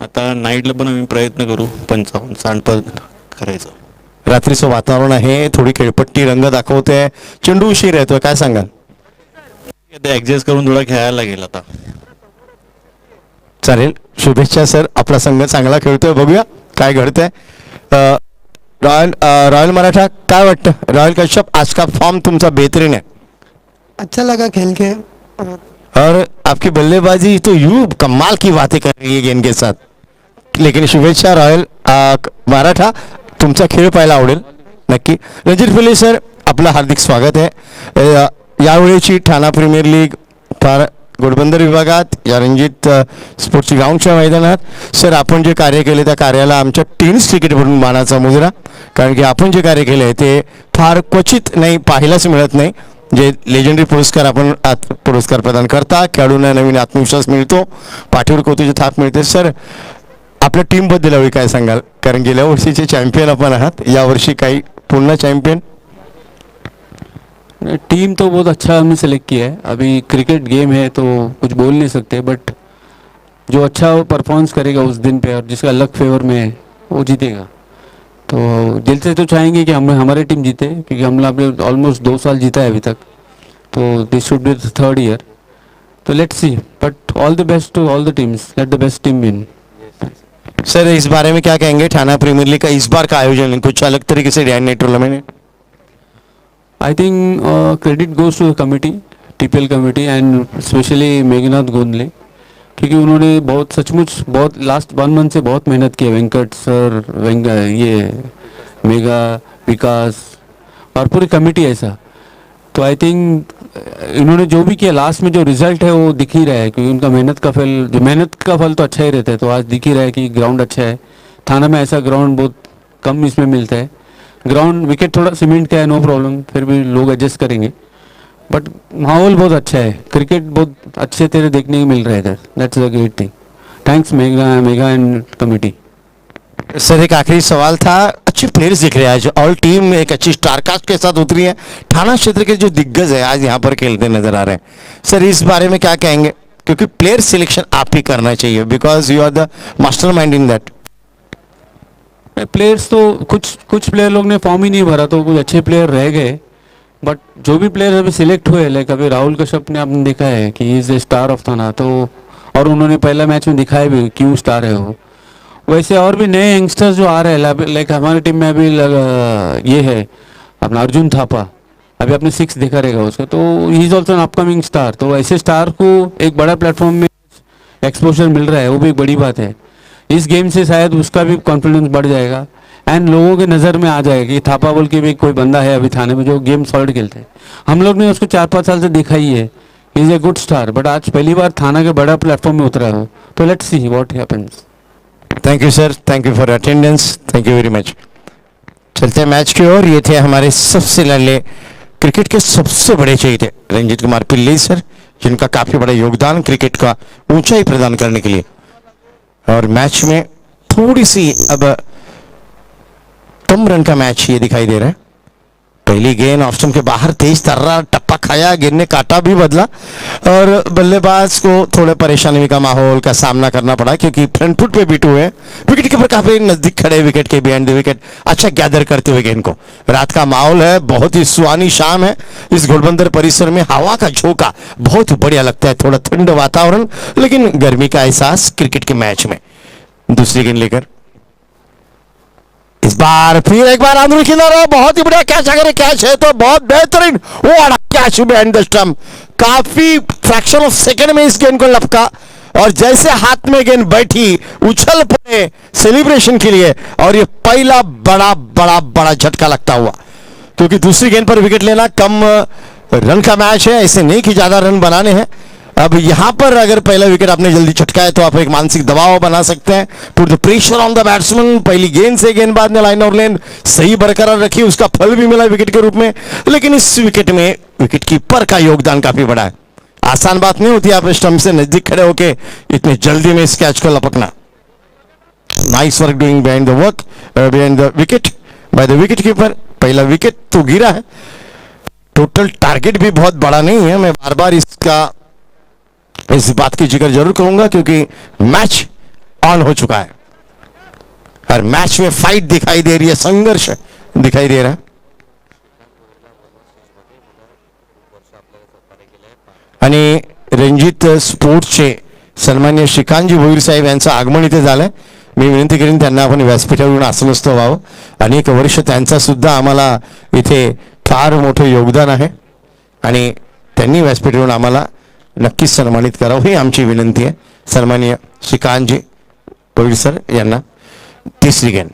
आता नाईटला पण आम्ही प्रयत्न करू 55-60 पर्यंत करायचं। रात्रीचं वातावरण आहे, थोडी खेळपट्टी रंग दाखवते, चेंडू उशीर येतोय, काय सांगाल? ॲडजस्ट करून थोडा खेळायला लागेल आता। चालेल, शुभेच्छा सर, आपला संघ चांगला खेळतोय, बघूया काय घडतंय। रॉयल मराठा काय वाटतं? रॉयल कश्यप, आज का फॉर्म तुमचा बेहतरीन है, अच्छा लगा खेल के। और आपकी बल्लेबाजी तो यूं कमाल की बातें कर रही है गेंद के साथ, लेकिन शुभेच्छा रॉयल मराठा, तुमचा खेळ पाहायला आवडेल नक्की। रणजित पिल्ले सर, आपलं हार्दिक स्वागत आहे। यावेळीची ठाणा प्रीमियर लीग फार घोडबंदर विभागात या रणजित स्पोर्ट्स ग्राउंडच्या मैदानात सर आपण जे कार्य केले त्या कार्याला आमच्या टेनिस क्रिकेटवरून मानाचा मुजरा, कारण की आपण जे कार्य केले ते फार क्वचित नाही, पाहायलाच मिळत नाही। जे लेजेंडरी पुरस्कार आपण पुरस्कार प्रदान करता, खेळाडूंना नवीन आत्मविश्वास मिळतो, पाठीवर कौतुकाची थाप मिळते। सर आपल्या टीमबद्दल यावेळी काय सांगाल, कारण गेल्या वर्षीचे चॅम्पियन आपण आहात, यावर्षी काही पुन्हा चॅम्पियन? टीम तो बहुत अच्छा हमने सेलेक्ट किया है। अभी क्रिकेट गेम है तो कुछ बोल नहीं सकते, बट जो अच्छा वो परफॉर्मेंस करेगा उस दिन पे और जिसका लक फेवर में है वो जीतेगा। तो दिल से तो चाहेंगे कि हम हमारी टीम जीते, क्योंकि हम लोग ऑलमोस्ट 2 साल जीता है अभी तक, तो this should be the third year. तो let's see, but all the best to all the teams, let the best team win. Sir इस बारे में क्या कहेंगे, ठाणा प्रीमियर लीग का इस बार का आयोजन कुछ अलग तरीके से day night tournament? I think credit goes to the committee, TPL committee and specially Meghnath Gondle, क्योंकि उन्होंने बहुत सचमुच बहुत लास्ट 1 मंथ से बहुत मेहनत की है. वेंकट सर, ये मेगा, विकास और पूरी कमेटी ऐसा. तो आई थिंक इन्होंने जो भी किया लास्ट में जो रिजल्ट है वो दिख ही रहा है, क्योंकि उनका मेहनत का फल तो अच्छा ही रहता है. तो आज दिख ही रहा है कि ग्राउंड अच्छा है. थाना में ऐसा ग्राउंड बहुत कम इसमें मिलता है. ग्राउंड विकेट थोड़ा सीमेंट का है, नो प्रॉब्लम, फिर भी लोग एडजस्ट करेंगे, बट माहौल बहुत अच्छा है. क्रिकेट बहुत अच्छे तरह देखने को मिल रहा है इधर. That's a great thing. Thanks mega and committee. Sir एक आखिरी सवाल था, अच्छे प्लेयर्स दिख रहे हैं आज, ऑल टीम एक अच्छी स्टारकास्ट के साथ उतरी है. थाना क्षेत्र के जो दिग्गज है आज यहाँ पर खेलते नजर आ रहे हैं. सर इस बारे में क्या कहेंगे, क्योंकि प्लेयर सिलेक्शन आप ही करना चाहिए because you are the mastermind in that. Players तो कुछ प्लेयर लोग ने फॉर्म ही नहीं भरा, तो कुछ अच्छे प्लेयर रह गए, बट जो भी प्लेयर अभी सिलेक्ट हुए, लाइक अभी राहुल कश्यप ने आपने देखा है कि he is a star of थाना, तो और उन्होंने पहला मैच में दिखाया भी क्यों स्टार है वो. वैसे और भी नए यंगस्टर्स जो आ रहे हैं, लाइक हमारी टीम में अभी ये है अपना अर्जुन थापा, अभी आपने 6 देखा रहेगा उसका, तो he is also an upcoming star. तो ऐसे स्टार को एक बड़ा प्लेटफॉर्म में एक्सपोजर मिल रहा है, वो भी एक बड़ी बात है. इस गेम से शायद उसका भी कॉन्फिडेंस बढ़ जाएगा एंड लोगों के नज़र में आ जाएगा कि थापा बोल के भी कोई बंदा है अभी थाने में जो गेम सॉलिड खेलते हैं. हम लोग ने उसको 4-5 साल से देखा ही है, is a good star, but आज पहली बार थाना के बड़ा प्लेटफॉर्म में उतरा हो. तो let's see what happens. Thank you sir, thank you for attendance, thank you very much. चलते हैं मैच की ओर. ये थे हमारे सबसे लड़े क्रिकेट के सबसे बड़े चहेते रंजीत कुमार पिल्लई सर, जिनका काफी बड़ा योगदान क्रिकेट का ऊंचाई प्रदान करने के लिए. और मैच में थोड़ी सी अब कम रन का मैच ये दिखाई दे रहा है. पहली गेंद ऑफ स्टंप के बाहर तेज तर्रा टप्पा खाया, गेंद ने काटा भी बदला और बल्लेबाज को थोड़े परेशानी का माहौल का सामना करना पड़ा, क्योंकि फ्रंट फुट पे बीट हुए, विकेट कीपर काफी नजदीक खड़े, विकेट के बिहाइंड द विकेट अच्छा गैदर करते हुए गेंद को. रात का माहौल है, बहुत ही सुहानी शाम है. इस घोड़बंदर परिसर में हवा का झोंका बहुत बढ़िया लगता है, थोड़ा ठंड वातावरण, लेकिन गर्मी का एहसास क्रिकेट के मैच में. दूसरी गेंद लेकर इस बार फिर एक बार अंदर किनारा, बहुत ही बढ़िया कैच, अगर कैच है तो बहुत बेहतरीन, वो कैच बिहाइंड द स्टंप, काफी फ्रैक्शन ऑफ सेकंड में इस गेंद को लपका और जैसे हाथ में गेंद बैठी उछल पड़े सेलिब्रेशन के लिए. और ये पहला बड़ा बड़ा बड़ा झटका लगता हुआ, क्योंकि दूसरी गेंद पर विकेट लेना कम रन का मैच है, ऐसे नहीं कि ज्यादा रन बनाने हैं. अब यहां पर अगर पहला विकेट आपने जल्दी छटकाया तो आप एक मानसिक दबाव बना सकते हैं, put the pressure on the batsman. पहली गेंद से गेंदबाज ने लाइन और लेन सही बरकरार रखी, उसका फल भी मिला विकेट के रूप में. लेकिन इस विकेट में विकेट कीपर का योगदान काफी बड़ा है. आसान बात नहीं होती आप स्टंप से नजदीक खड़े होके इतनी जल्दी में इस कैच को लपकना. Nice work doing behind the work behind the wicket by the wicket keeper. पहला विकेट तो गिरा है, टोटल टारगेट भी बहुत बड़ा नहीं है. मैं बार बार इस बात की जिक्र जरूर करूंगा, क्योंकि मैच ऑन हो चुका है और मैच में फाइट दिखाई दे रही है, संघर्ष दिखाई दे रहा है. आणि रणजित स्पोर्ट्सचे सन्मान्य श्रीकांतजी भोईर साहेब यांचं आगमन इथे झालंय. मी विनंती करीन त्यांना आपण व्यासपीठावरून आसनस्थ व्हावं. अनेक वर्ष त्यांचा सुद्धा आम्हाला इथे फार मोठं योगदान आहे आणि त्यांनी व्यासपीठावरून आम्हाला नक्कीच सन्मानित करावं ही आमची विनंती आहे. सन्माननीय श्रीकांतजी भोईर सर यांना. तीसरी गेंद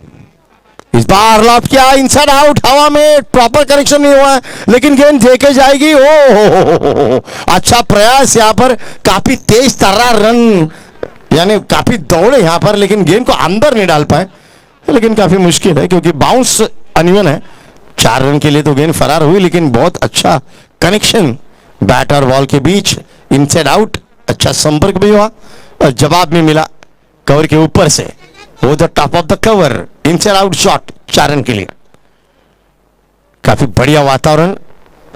इस बार लॉप किया, इनसाइड आउट, हवा में प्रॉपर कनेक्शन नहीं हुआ है, लेकिन गेंद देके जाएगी. ओ अच्छा प्रयास यहाँ पर, काफी तेज तर्रा रन, यानी काफी दौड़े यहाँ पर, लेकिन गेंद को अंदर नहीं डाल पाए. लेकिन काफी मुश्किल है क्योंकि बाउंस अनइवन है. 4 रन के लिए तो गेंद फरार हुई, लेकिन बहुत अच्छा कनेक्शन बैट और बॉल के बीच, इनसाइड आउट, अच्छा संपर्क भी हुआ और जवाब भी मिला कवर के ऊपर से. वो the top of the cover, inside out shot 4 run के लिए. काफी बढ़िया वातावरण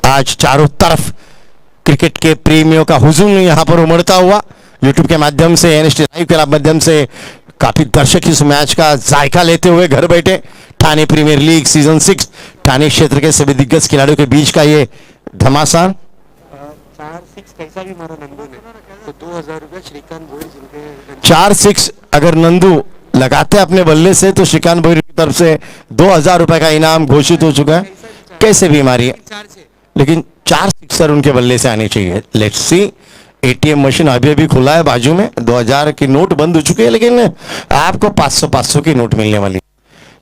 आज चारों तरफ क्रिकेट के प्रेमियों का हुजूम यहां पर उमड़ता हुआ. यूट्यूब के माध्यम से, एनएसटी लाइव के माध्यम से काफी दर्शक इस मैच का जायका लेते हुए घर बैठे Thane premier league season 6 Thane क्षेत्र के सभी दिग्गज खिलाड़ियों के बीच का ये घमासान। 4-6 कैसा भी मारा नंदू ने तो 2000 रुपये श्रीकांत भोईर जिनके 4-6 अगर नंदू लगाते अपने बल्ले से तो श्रीकांत भोईर की तरफ से 2000 रुपए का इनाम घोषित हो चुका है। कैसे भी मारी है, लेकिन 4 सिक्सर उनके बल्ले से आने चाहिए। Let's see. एटीएम मशीन अभी अभी खुला है बाजू में, 2000 की नोट बंद हो चुके हैं, लेकिन आपको 500 की नोट मिलने वाली।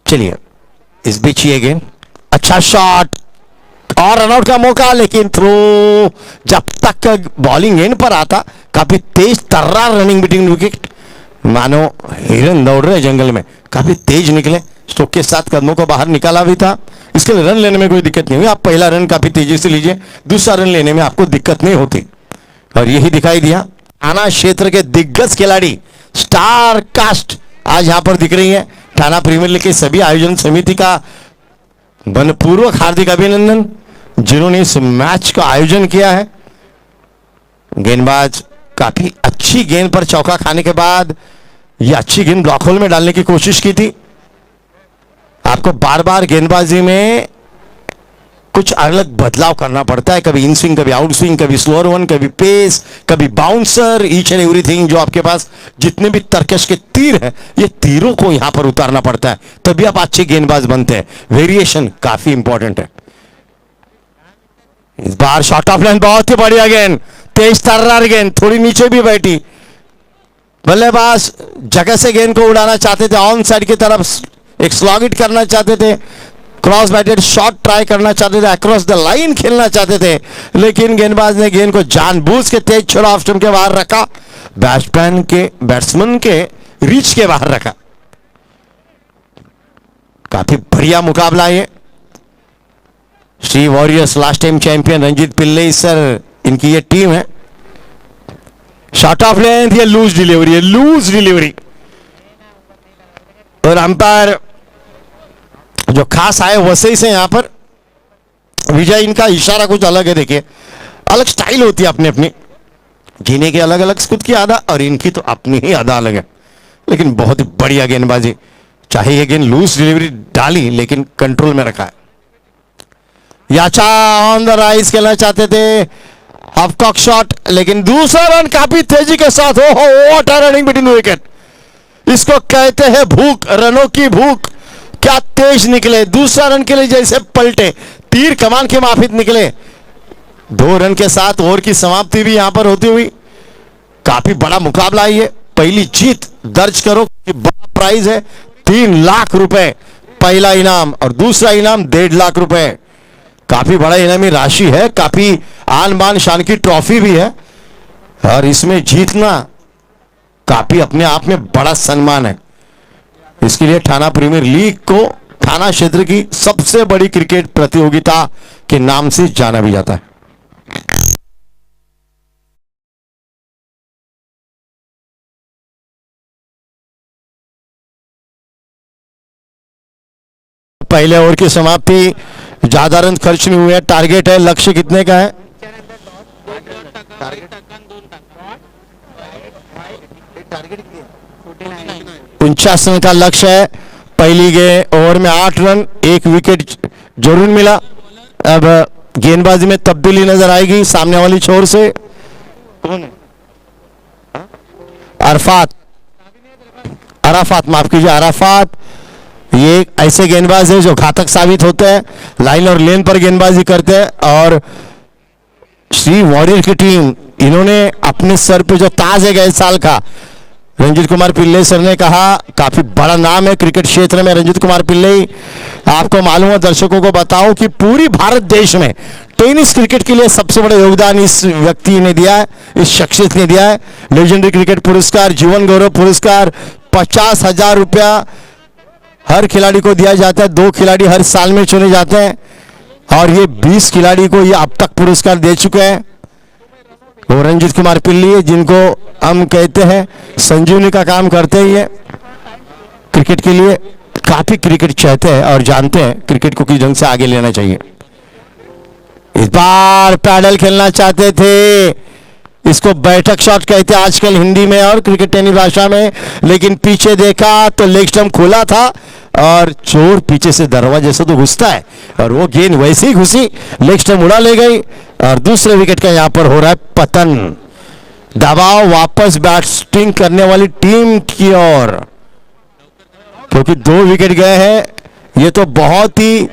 चलिए इस बीच ये गेंद, अच्छा शॉट और रनआउट का मौका, लेकिन थ्रो जब तक बॉलिंग एंड पर आता काफी तेज तर्रार रनिंग बिटवीन विकेट, मानो हिरन दौड़ रहे जंगल में, काफी तेज निकले, स्ट्रोक के साथ कदमों को बाहर निकाला भी था। इसके लिए रन लेने में कोई दिक्कत नहीं हुई। आप पहला रन काफी तेजी से लीजिए, दूसरा रन लेने में आपको दिक्कत नहीं होती। और यही दिखाई दिया। थाना क्षेत्र के दिग्गज खिलाड़ी स्टार कास्ट आज यहां पर दिख रही है। थाना प्रीमियर लीग के सभी आयोजन समिति का मनपूर्वक हार्दिक अभिनंदन, जिन्होंने इस मैच का आयोजन किया है। गेंदबाज काफी अच्छी गेंद पर चौका खाने के बाद यह अच्छी गेंद ब्लॉक होल में डालने की कोशिश की थी। आपको बार बार गेंदबाजी में कुछ अलग बदलाव करना पड़ता है, कभी इन स्विंग, कभी आउट स्विंग, कभी स्लोअर वन, कभी पेस, कभी बाउंसर, ईच एंड एवरीथिंग। जो आपके पास जितने भी तरकश के तीर हैं, ये तीरों को यहां पर उतारना पड़ता है, तभी आप अच्छे गेंदबाज बनते हैं। वेरिएशन काफी इंपॉर्टेंट है। इस बार शॉर्ट ऑफ लाइन बहुत ही बढ़िया गेंद, तेज तर्रार गेंद, थोड़ी नीचे भी बैठी। बल्लेबाज जगह से गेंद को उड़ाना चाहते थे, ऑन साइड की तरफ एक स्लॉग इट करना चाहते थे, क्रॉस बैटेड शॉट ट्राई करना चाहते थे, अक्रॉस द लाइन खेलना चाहते थे, लेकिन गेंदबाज ने गेंद को जानबूझ के तेज छोड़ा, ऑफ स्टंप के बाहर रखा, बैट्समैन के रीच के बाहर रखा। काफी बढ़िया मुकाबला ये। Shri Warriors last time champion Ranjit Pillai sir, इनकी ये टीम है। शॉट ऑफ लेंथ, ये लूज डिलीवरी है, लूज डिलीवरी। और अंपायर जो खास आए वसई से यहां पर विजय, इनका इशारा कुछ अलग है। देखिए अलग स्टाइल होती है अपनी अपनी, जीने के अलग अलग खुद की आदा, और इनकी तो अपनी ही आदा अलग है, लेकिन बहुत ही बढ़िया गेंदबाजी। चाहे ये गेंद लूज डिलीवरी डाली, लेकिन कंट्रोल में रखा है। याचा ऑन द राइज खेलना चाहते थे, ऑफकॉक शॉट, लेकिन दूसरा रन काफी तेजी के साथ। हो what a running between wicket, इसको कहते हैं भूख, रनों की भूख। क्या तेज निकले, दूसरा रन के लिए जैसे पलटे, तीर कमान के माफिक निकले। 2 रन के साथ ओवर की समाप्ति भी यहां पर होती हुई। काफी बड़ा मुकाबला है ये, पहली जीत दर्ज करो, बड़ा प्राइज है 3 लाख रुपए पहला इनाम, और दूसरा इनाम 1.5 लाख रुपए। काफी बड़ा इनामी राशि है, काफी आन बान शान की ट्रॉफी भी है, और इसमें जीतना काफी अपने आप में बड़ा सम्मान है। इसके लिए थाना प्रीमियर लीग को थाना क्षेत्र की सबसे बड़ी क्रिकेट प्रतियोगिता के नाम से जाना भी जाता है। पहले ओवर की समाप्ति, ज्यादा रन खर्च नहीं हुए। टारगेट है, लक्ष्य कितने का है? 49 रन का लक्ष्य है। पहली ओवर में 8 रन, 1 विकेट जरूर मिला। अब गेंदबाजी में तब्दीली नजर आएगी सामने वाली छोर से। कौन है? अराफात, माफ कीजिए, अराफात। ये ऐसे गेंदबाज है जो घातक साबित होते हैं, लाइन और लेन पर गेंदबाजी करते हैं। और श्री वॉरियर की टीम, इन्होंने अपने सर पे जो ताज है गए साल का, रंजीत कुमार पिल्ले सर ने कहा, काफी बड़ा नाम है क्रिकेट क्षेत्र में रंजीत कुमार पिल्ले। आपको मालूम है, दर्शकों को बताओ कि पूरी भारत देश में टेनिस क्रिकेट के लिए सबसे बड़ा योगदान इस व्यक्ति ने दिया है, इस शख्सियत ने दिया है। लेजेंडरी क्रिकेट पुरस्कार, जीवन गौरव पुरस्कार 50,000 रुपया हर खिलाड़ी को दिया जाता है। 2 खिलाड़ी हर साल में चुने जाते हैं, और ये 20 खिलाड़ी को ये अब तक पुरस्कार दे चुके हैं। वो रंजीत कुमार पिल्ली है, जिनको हम कहते हैं संजीवनी का काम करते ही है क्रिकेट के लिए। काफी क्रिकेट चाहते हैं और जानते हैं क्रिकेट को किस ढंग से आगे लेना चाहिए। इस बार पैडल खेलना चाहते थे, इसको बैठक शॉट कहते हैं आजकल हिंदी में और क्रिकेट टेनिस भाषा में, लेकिन पीछे देखा तो लेग स्टंप खुला था और चोर पीछे से दरवाजे से तो घुसता है और वो गेंद वैसे ही घुसी, लेग स्टंप उड़ा ले गई और दूसरे विकेट का यहां पर हो रहा है पतन। दबाव वापस बैटिंग करने वाली टीम की ओर, क्योंकि 2 विकेट गए हैं। ये तो बहुत ही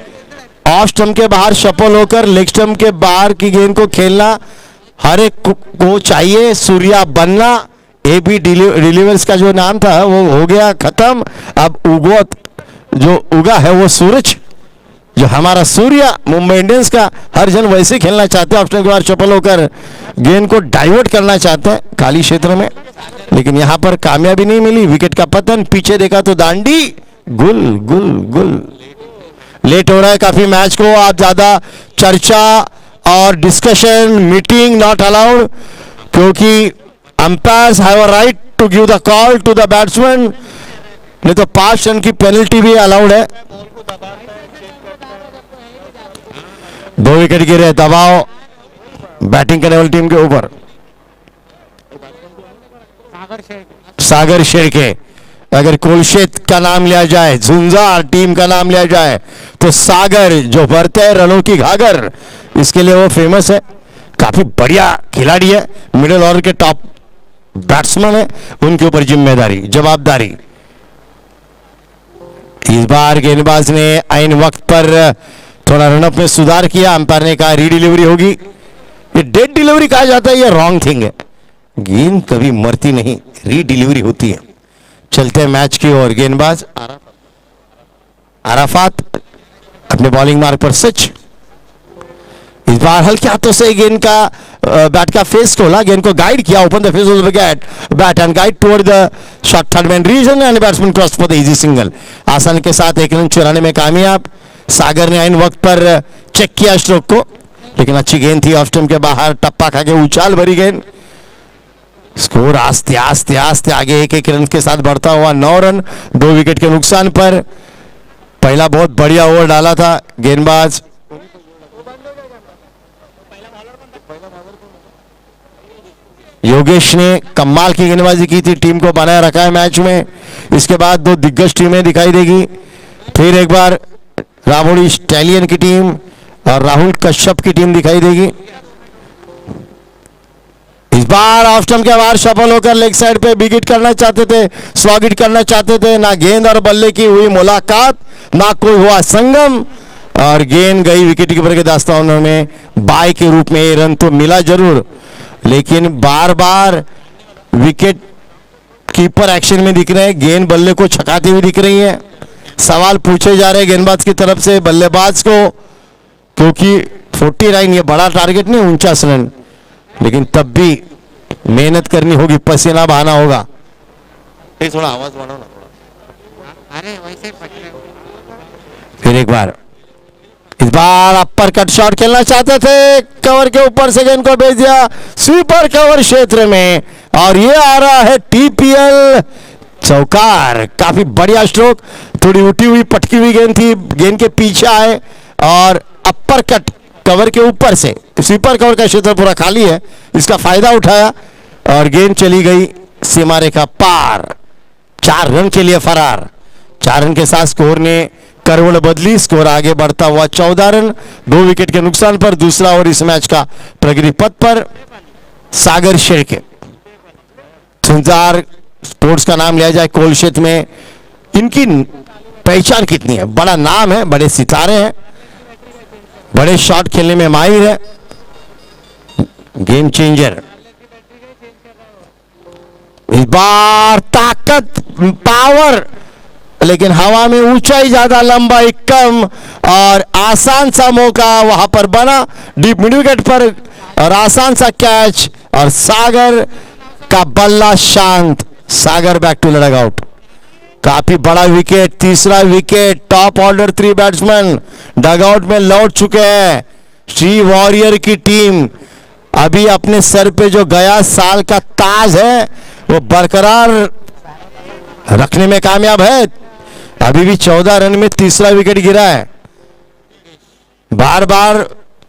ऑफ स्टंप के बाहर सफल होकर लेग स्टंप के बाहर की गेंद को खेलना हर एक को चाहिए। सूर्या बनना, एबी डिलीवर्स का जो नाम था वो हो गया खत्म। अब जो उगा है वो सूरज, जो हमारा सूर्या मुंबई इंडियंस का, हर जन वैसे खेलना चाहते हैं, ऑफ स्टंप के बाहर सफल होकर गेंद को डाइवर्ट करना चाहते हैं खाली क्षेत्र में, लेकिन यहां पर कामयाबी नहीं मिली। विकेट का पतन, पीछे देखा तो दांडी गुल गुल गुल। लेट हो रहा है काफी मैच को, आप ज्यादा चर्चा और डिस्कशन मीटिंग नॉट अलाउड, क्योंकि umpires have a right to give the call to the batsman, नहीं तो 5 रन की पेनल्टी भी अलाउड है। 2 विकेट गिरे, दबाव बैटिंग करने वाली टीम के ऊपर। सागर शेरके, अगर कोलशेत का नाम लिया जाए, झुंझार टीम का नाम लिया जाए, तो सागर जो भरते हैं रनों की घाघर, इसके लिए वो फेमस है। काफी बढ़िया खिलाड़ी है, मिडिल ऑर्डर के टॉप बैट्समैन है, उनके ऊपर जिम्मेदारी जवाबदारी। इस बार गेंदबाज ने आइन वक्त पर थोड़ा रनअप में सुधार किया, अंपायर ने कहा रीडिलीवरी होगी। ये डेड डिलीवरी कहा जाता है, ये रॉन्ग थिंग है। गेंद कभी मरती नहीं, रीडिलीवरी होती है। चलते हैं मैच की ओर। गेंदबाज अराफात अपने बॉलिंग मार्ग पर सच, इस बार हल्के हाथों से गेंद का बैट का फेस खोला, गेंद को गाइड किया, open the face of the wicket, bat and guide toward the short third man region and batsman cross for the easy single. आसानी के साथ 1 रन चुराने में कामयाब। सागर ने आइन वक्त पर चेक किया स्ट्रोक को, लेकिन अच्छी गेंद थी, ऑफ स्टंप के बाहर टप्पा खा के उछाल भरी गेंद। स्कोर आस्ते आस्ते आस्ते आगे 1-1 रन के साथ बढ़ता हुआ 9 रन 2 विकेट के नुकसान पर। पहला बहुत बढ़िया ओवर डाला था गेंदबाज योगेश ने, कमाल की गेंदबाजी की थी, टीम को बनाए रखा है मैच में। इसके बाद 2 दिग्गज टीमें दिखाई देगी, फिर एक बार रामोड़ी स्टैलियन की टीम और राहुल कश्यप की टीम दिखाई देगी। इस बार ऑफ स्टंप के बाहर सफल होकर लेग साइड पे बिग हिट करना चाहते थे, स्लॉग हिट करना चाहते थे। ना गेंद और बल्ले की हुई मुलाकात, ना कोई हुआ संगम, और गेंद गई विकेट कीपर के दास्तानों में। बाय के रूप में ये रन तो मिला जरूर, लेकिन बार बार विकेट कीपर एक्शन में दिख रहे हैं, गेंद बल्ले को छकाती हुई दिख रही है। सवाल पूछे जा रहे हैं गेंदबाज की तरफ से बल्लेबाज को, क्योंकि 49 ये बड़ा टारगेट नहीं, 49 रन, लेकिन तब भी मेहनत करनी होगी, पसीना बहाना होगा। थोड़ा आवाज बढ़ाओ ना थोड़ा। अरे वैसे फिर एक बार, इस बार अपर कट शॉट खेलना चाहते थे, कवर के ऊपर से गेंद को भेज दिया स्वीपर कवर क्षेत्र में, और ये आ रहा है टीपीएल चौकार। काफी बढ़िया स्ट्रोक, थोड़ी उठी हुई पटकी हुई गेंद थी, गेंद के पीछे आए और अपर कट कवर के ऊपर से, स्वीपर कवर का क्षेत्र पूरा खाली है, इसका फायदा उठाया और गेंद चली गई सीमा रेखा पार। 4 रन के लिए फरार। 4 रन के साथ स्कोर ने करवट बदली, स्कोर आगे बढ़ता हुआ 14 रन 2 विकेट के नुकसान पर। दूसरा ओवर इस मैच का प्रगति पथ पर सागर शेरके। झुंझार स्पोर्ट्स का नाम लिया जाए कोलशेत में, इनकी पहचान कितनी है, बड़ा नाम है, बड़े सितारे हैं, बड़े शॉट खेलने में माहिर है, गेम चेंजर। इस बार ताकत पावर, लेकिन हवा में ऊंचाई ज्यादा, लंबाई कम, और आसान सा मौका वहां पर बना डीप मिड विकेट पर, और आसान सा कैच, और सागर का बल्ला शांत। Sagar back to duck out. काफी बड़ा विकेट, तीसरा wicket, top order 3 batsman duck out में लौट चुके हैं। श्री वॉरियर की टीम अभी अपने सर पे जो गया साल का ताज है वो बरकरार रखने में कामयाब है। अभी भी 14 रन में तीसरा विकेट गिरा है। बार बार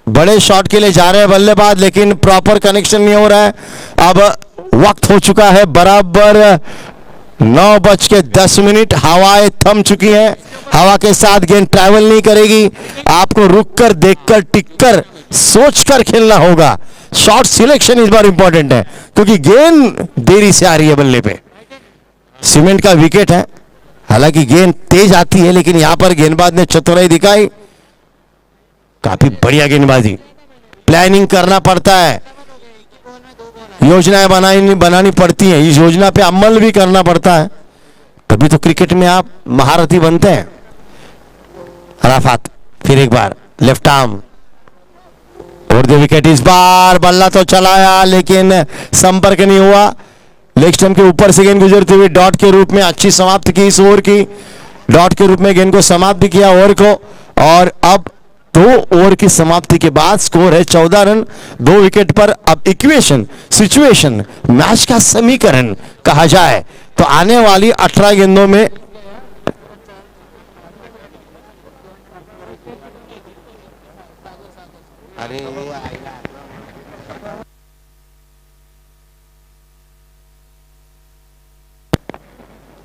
बड़े शॉट के लिए जा रहे हैं बल्लेबाज, लेकिन प्रॉपर कनेक्शन नहीं हो रहा है। अब वक्त हो चुका है बराबर 9:10। हवाएं थम चुकी हैं, हवा के साथ गेंद ट्रैवल नहीं करेगी। आपको रुककर, देखकर, टिककर, सोचकर खेलना होगा। शॉट सिलेक्शन इस बार इंपॉर्टेंट है, क्योंकि गेंद देरी से आ रही है बल्ले पे। सीमेंट का विकेट है, हालांकि गेंद तेज आती है, लेकिन यहां पर गेंदबाज ने चतुराई दिखाई। काफी बढ़िया गेंदबाजी। प्लानिंग करना पड़ता है, योजनाएं बनानी पड़ती हैं, इस योजना पे अमल भी करना पड़ता है, तभी तो क्रिकेट में आप महारथी बनते हैं। अराफात फिर एक बार लेफ्ट आर्म और द विकेट। इस बार बल्ला तो चलाया, लेकिन संपर्क नहीं हुआ। लेग स्टंप के ऊपर से गेंद गुजरती हुई डॉट के रूप में अच्छी समाप्त की इस ओवर की। डॉट के रूप में गेंद को समाप्त किया ओवर को, और अब 2 ओवर की समाप्ति के बाद स्कोर है 14 रन 2 विकेट पर। अब इक्वेशन, सिचुएशन, मैच का समीकरण कहा जाए तो आने वाली 18 गेंदों में अरे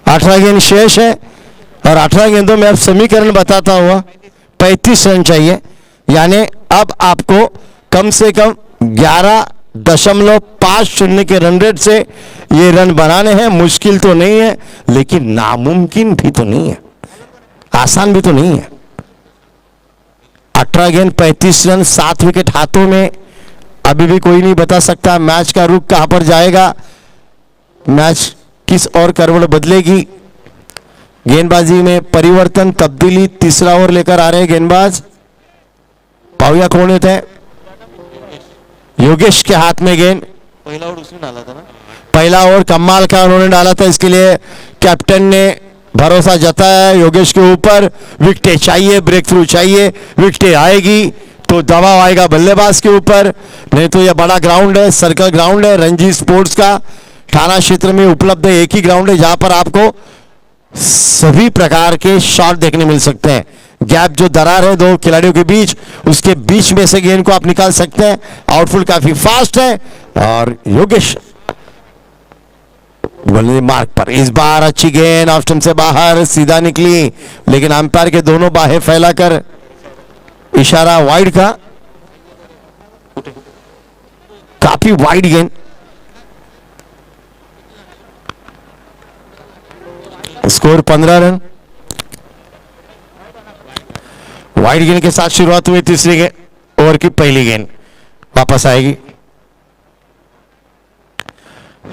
18 गेंद शेष है, और 18 गेंदों में अब समीकरण बताता हुआ 35 रन चाहिए। यानी अब आपको कम से कम 11.50 के रन रेट से ये रन बनाने हैं। मुश्किल तो नहीं है, लेकिन नामुमकिन भी तो नहीं है, आसान भी तो नहीं है। 18 गेंद 35 रन 7 विकेट हाथों में। अभी भी कोई नहीं बता सकता मैच का रुख कहां पर जाएगा, मैच किस और करवट बदलेगी। गेंदबाजी में परिवर्तन, तब्दीली। तीसरा ओवर लेकर आ रहे हैं गेंदबाज। पाविया कौन होते हैं? योगेश के हाथ में गेंद। पहिला ओवर उसने डाला था ना। पहला ओवर कमाल का उन्होंने डाला था, इसके लिए कैप्टन ने भरोसा जताया योगेश के ऊपर। विकेटें चाहिए, ब्रेक थ्रू चाहिए, विकेटें आएगी तो दबाव आएगा बल्लेबाज के ऊपर। नहीं तो यह बड़ा ग्राउंड है, सर्कल ग्राउंड है, रणजी स्पोर्ट्स का थाना क्षेत्र में उपलब्ध है। एक ही ग्राउंड है जहां पर आपको सभी प्रकार के शॉट देखने मिल सकते हैं। गैप जो दरार है 2 खिलाड़ियों के बीच, उसके बीच में से गेंद को आप निकाल सकते हैं। आउटफील्ड काफी फास्ट है, और योगेश बल्ले मार्क पर। इस बार अच्छी गेंद ऑफ स्टंप से बाहर सीधा निकली, लेकिन अंपायर के दोनों बाहें फैलाकर इशारा वाइड का। काफी वाइड गेंद। Score 15 run. वाइड गेंद के साथ शुरुआत हुई तीसरी गेंद ओवर की पहली गेंद वापस आएगी।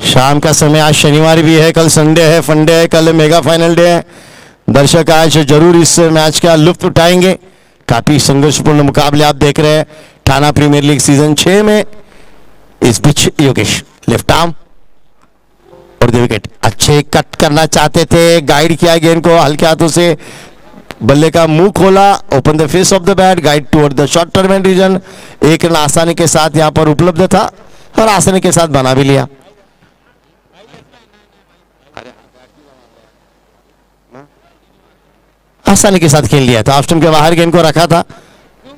शाम का समय, आज शनिवार भी है, कल संडे है, फंडे है, कल मेगा फाइनल डे है। दर्शक आज जरूर इस मैच का लुत्फ उठाएंगे। काफी संघर्षपूर्ण मुकाबले आप देख रहे हैं थाना प्रीमियर लीग सीजन 6 में। इस बीच योगेश लेफ्ट आर्म और द विकेट। अच्छे कट करना चाहते थे, गाइड किया गेंद को हल्के हाथों से, बल्ले का मुंह खोला, open the face of the bat, guide toward the short third man region. एक रन आसानी के साथ यहां पर उपलब्ध था, और आसानी के साथ बना भी लिया। आसानी के साथ खेल लिया था। ऑफ स्टंप के बाहर गेंद को रखा था,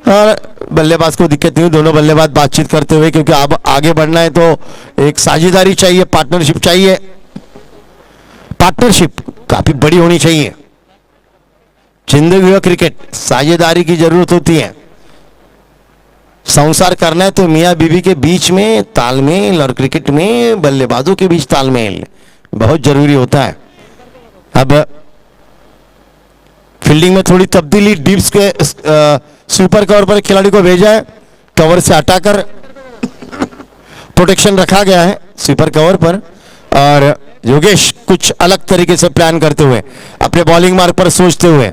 और बल्लेबाज को दिक्कत नहीं हुई। दोनों बल्लेबाज बातचीत करते हुए, क्योंकि अब आगे बढ़ना है तो एक साझेदारी चाहिए, पार्टनरशिप चाहिए। पार्टनरशिप काफी बड़ी होनी चाहिए। जिंदगी में क्रिकेट साझेदारी की जरूरत होती है। संसार करना है तो मियां बीवी के बीच में तालमेल, और क्रिकेट में बल्लेबाजों के बीच तालमेल बहुत जरूरी होता है। अब फील्डिंग में थोड़ी तब्दीली, डीप्स के स्वीपर कवर पर खिलाड़ी को भेजा है, कवर से हटाकर प्रोटेक्शन रखा गया है स्वीपर कवर पर। और योगेश कुछ अलग तरीके से प्लान करते हुए, अपने बॉलिंग मार्ग पर सोचते हुए,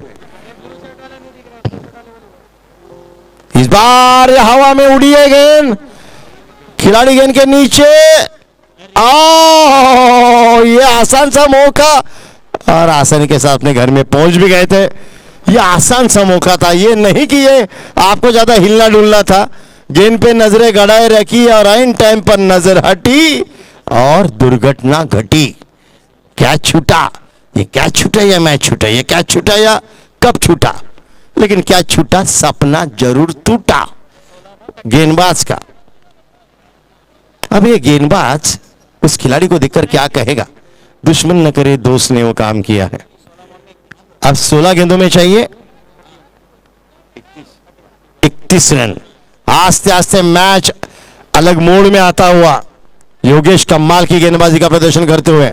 इस बार हवा में उड़ी है गेंद, खिलाड़ी गेंद के नीचे। ये आसान सा मौका, और आसानी के साथ अपने घर में पहुंच भी गए थे। ये आसान सा मौका था, ये नहीं कि ये आपको ज्यादा हिलना डुलना था। गेंद पे नजरें गड़ाए रखी, और आइन टाइम पर नजर हटी और दुर्घटना घटी। क्या छूटा, ये क्या छूटा, या मैच छूटा, ये क्या छूटा, या कब छूटा, लेकिन क्या छूटा, सपना जरूर टूटा। गेंदबाज का। अब ये गेंदबाज उस खिलाड़ी को देखकर क्या कहेगा? दुश्मन न करे दोस्त ने वो काम किया है। अब 16 गेंदों में चाहिए 31 रन। आस्ते आस्ते मैच अलग मोड़ में आता हुआ योगेश कमाल की गेंदबाजी का प्रदर्शन करते हुए,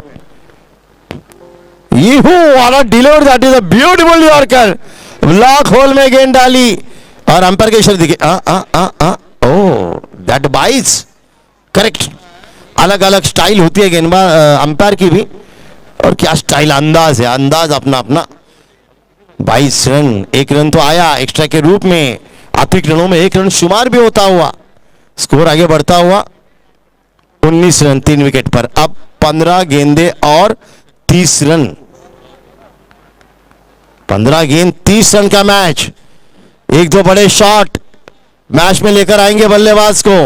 deliver that is a beautiful yorker, block whole में गेंद डाली और अंपायर के इशारे दिखे ओ दैट बाइज करेक्ट। अलग अलग स्टाइल होती है गेंदबाज अंपायर की भी, और क्या स्टाइल, अंदाज है, अंदाज अपना अपना। 22 रन, 1 रन तो आया एक्स्ट्रा के रूप में, अतिरिक्त रनों में 1 रन शुमार भी होता हुआ स्कोर आगे बढ़ता हुआ 19 रन 3 विकेट पर। अब 15 गेंदे और 30 रन, 15 गेंद 30 रन का मैच। 1-2 बड़े शॉट मैच में लेकर आएंगे बल्लेबाज को।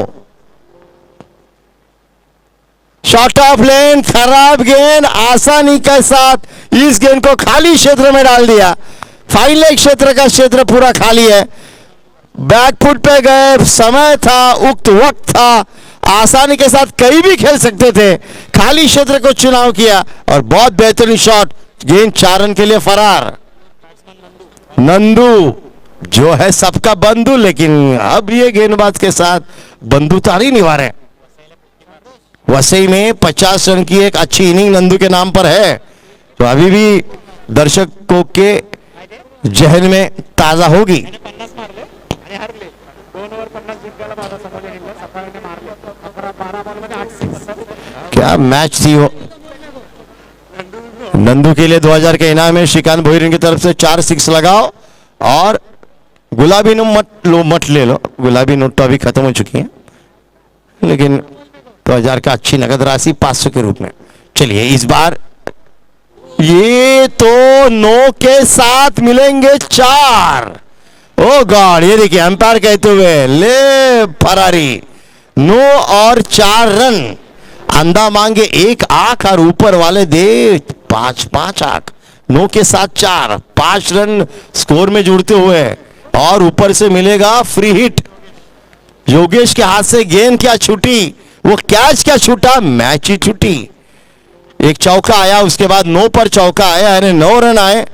शॉट ऑफ लेन, खराब गेंद, आसानी के साथ इस गेंद को खाली क्षेत्र में डाल दिया। फाइन लेग क्षेत्र का क्षेत्र पूरा खाली है, बैकफुट पे गए, समय था, उक्त वक्त था, आसानी के साथ कहीं भी खेल सकते थे, खाली क्षेत्र को चुनाव किया और बहुत बेहतरीन शॉट। गेंद 4 रन के लिए फरार। नंदू जो है सबका बंधु, लेकिन अब ये गेंदबाज के साथ बंधुतारी निभा रहे हैं। वसई में 50 रन की एक अच्छी इनिंग नंदू के नाम पर है, तो अभी भी दर्शकों के जहन में ताजा होगी। क्या मैच थी वो। नंदू के लिए 2000 के इनाम है। श्रीकांत भोईरन की तरफ से 4 6 लगाओ और गुलाबी नोट मत ले लो, गुलाबी नोट तो अभी खत्म हो चुकी है, लेकिन 2000 का अच्छी नगद राशि 500 के रूप में। चलिए इस बार ये तो 9 के साथ मिलेंगे 4। ओ गॉड, ये देखिए अंपायर कहते हुए ले फरारी। 9 और 4 रन, अंधा मांगे 1 आंख और ऊपर वाले दे 5 आंख। 9 के साथ 4, 5 रन स्कोर में जुड़ते हुए और ऊपर से मिलेगा फ्री हिट। योगेश के हाथ से गेंद क्या छूटी, वो कैच क्या छूटा, मैच ही छूटी। एक चौका आया, उसके बाद 9 पर चौका आया, यानी 9 रन आए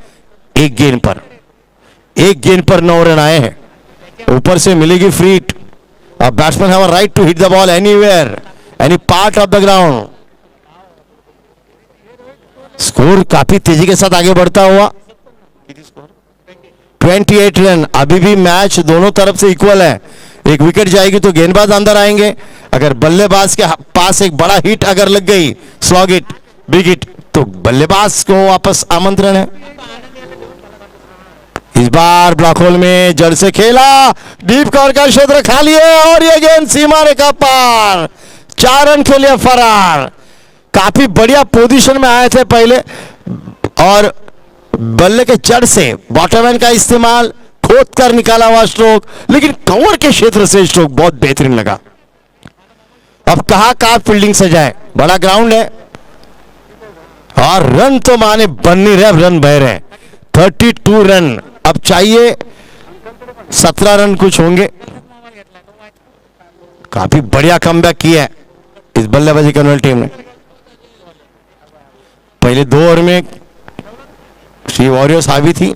एक गेंद पर। 9 रन आए हैं, ऊपर से मिलेगी फ्री हिट। अब batsman have a right to hit the ball anywhere, any part of the ground. Score काफी तेजी के साथ आगे बढ़ता हुआ 28 रन। अभी भी मैच दोनों तरफ से इक्वल है। एक विकेट जाएगी तो गेंदबाज अंदर आएंगे, अगर बल्लेबाज के पास एक बड़ा हिट अगर लग गई, स्लॉग हिट, बिग हिट, तो बल्लेबाज को वापस आमंत्रण है। इस बार ब्लॉक होल में जड़ से खेला, डीप कवर का क्षेत्र खाली है और यह गेंद सीमा रेखा पार। 4 रन के लिए फरार। काफी बढ़िया पोजीशन में आए थे पहले और बल्ले के जड़ से बॉटमैन का इस्तेमाल, खोद कर निकाला हुआ स्ट्रोक, लेकिन कवर के क्षेत्र से स्ट्रोक बहुत बेहतरीन लगा। अब कहां फील्डिंग से जाए, बड़ा ग्राउंड है और रन तो माने बन नहीं रहे, रन बह रहे हैं। 32 रन, अब चाहिए 17 रन कुछ होंगे। काफी बढ़िया कमबैक किया है इस बल्लेबाजी करने वाली टीम ने। पहले 2 ओवर में श्री वॉरियर्स हावी थी,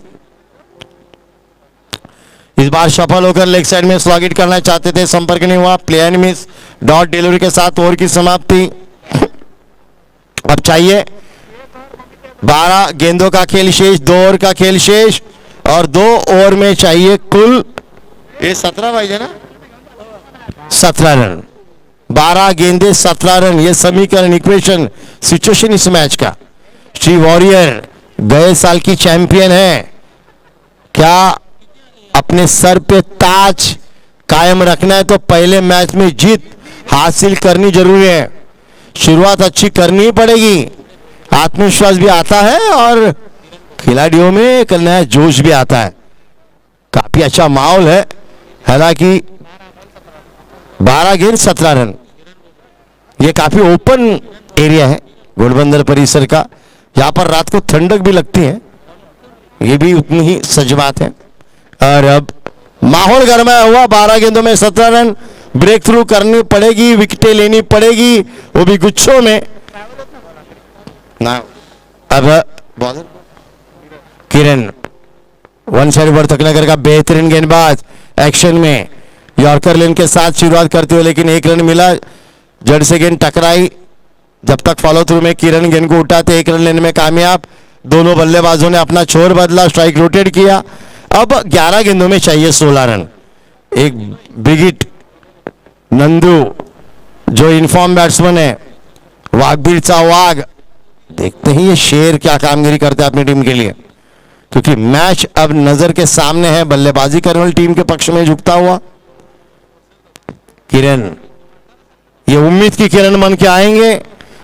इस बार सफल होकर लेग साइड में स्लॉग हिट करना चाहते थे, संपर्क नहीं हुआ। Play and miss, dot delivery के साथ ओवर की समाप्ति। अब चाहिए 12 गेंदों का खेल शेष, 2 ओवर का खेल शेष और 2 ओवर में चाहिए कुल ये 17 भाई है ना, 17 रन। 12 गेंदे 17 रन, ये समीकरण, इक्वेशन, सिचुएशन इस मैच का। श्री वॉरियर गए साल की चैंपियन है, क्या अपने सर पे ताज कायम रखना है तो पहले मैच में जीत हासिल करनी जरूरी है। शुरुआत अच्छी करनी ही पड़ेगी, आत्मविश्वास भी आता है और खिलाड़ियों में एक नया जोश भी आता है। काफी अच्छा माहौल है, हालांकि 12 गेंद 17 रन, ये काफी ओपन एरिया है घोड़बंदर परिसर का, यहाँ पर रात को ठंडक भी लगती है, ये भी उतनी ही सच बात है। और अब माहौल गरमाया हुआ, 12 गेंदों में 17 रन, ब्रेक थ्रू करनी पड़ेगी, विकेटें लेनी पड़ेगी, वो भी गुच्छों में ना। अब बॉलर किरण, वन साइड वर्तकनगर का बेहतरीन गेंदबाज एक्शन में यॉर्कर लेन के साथ शुरुआत करते हुए, लेकिन 1 रन मिला, जड़ से गेंद टकराई। जब तक फॉलो थ्रू में किरण गेंद को उठाते 1 रन लेने में कामयाब। दोनों बल्लेबाजों ने अपना छोर बदला, स्ट्राइक रोटेट किया। अब 11 गेंदों में चाहिए 16 रन। एक बिग हिट नंदू जो इनफॉर्म बैट्समैन है, वाघबीरचा वाघ, देखते हैं ये शेर क्या कामगिरी करते हैं अपनी टीम के लिए, क्योंकि मैच अब नजर के सामने है। बल्लेबाजी करने वाली टीम के पक्ष में झुकता हुआ किरण, ये उम्मीद की किरण बन के आएंगे,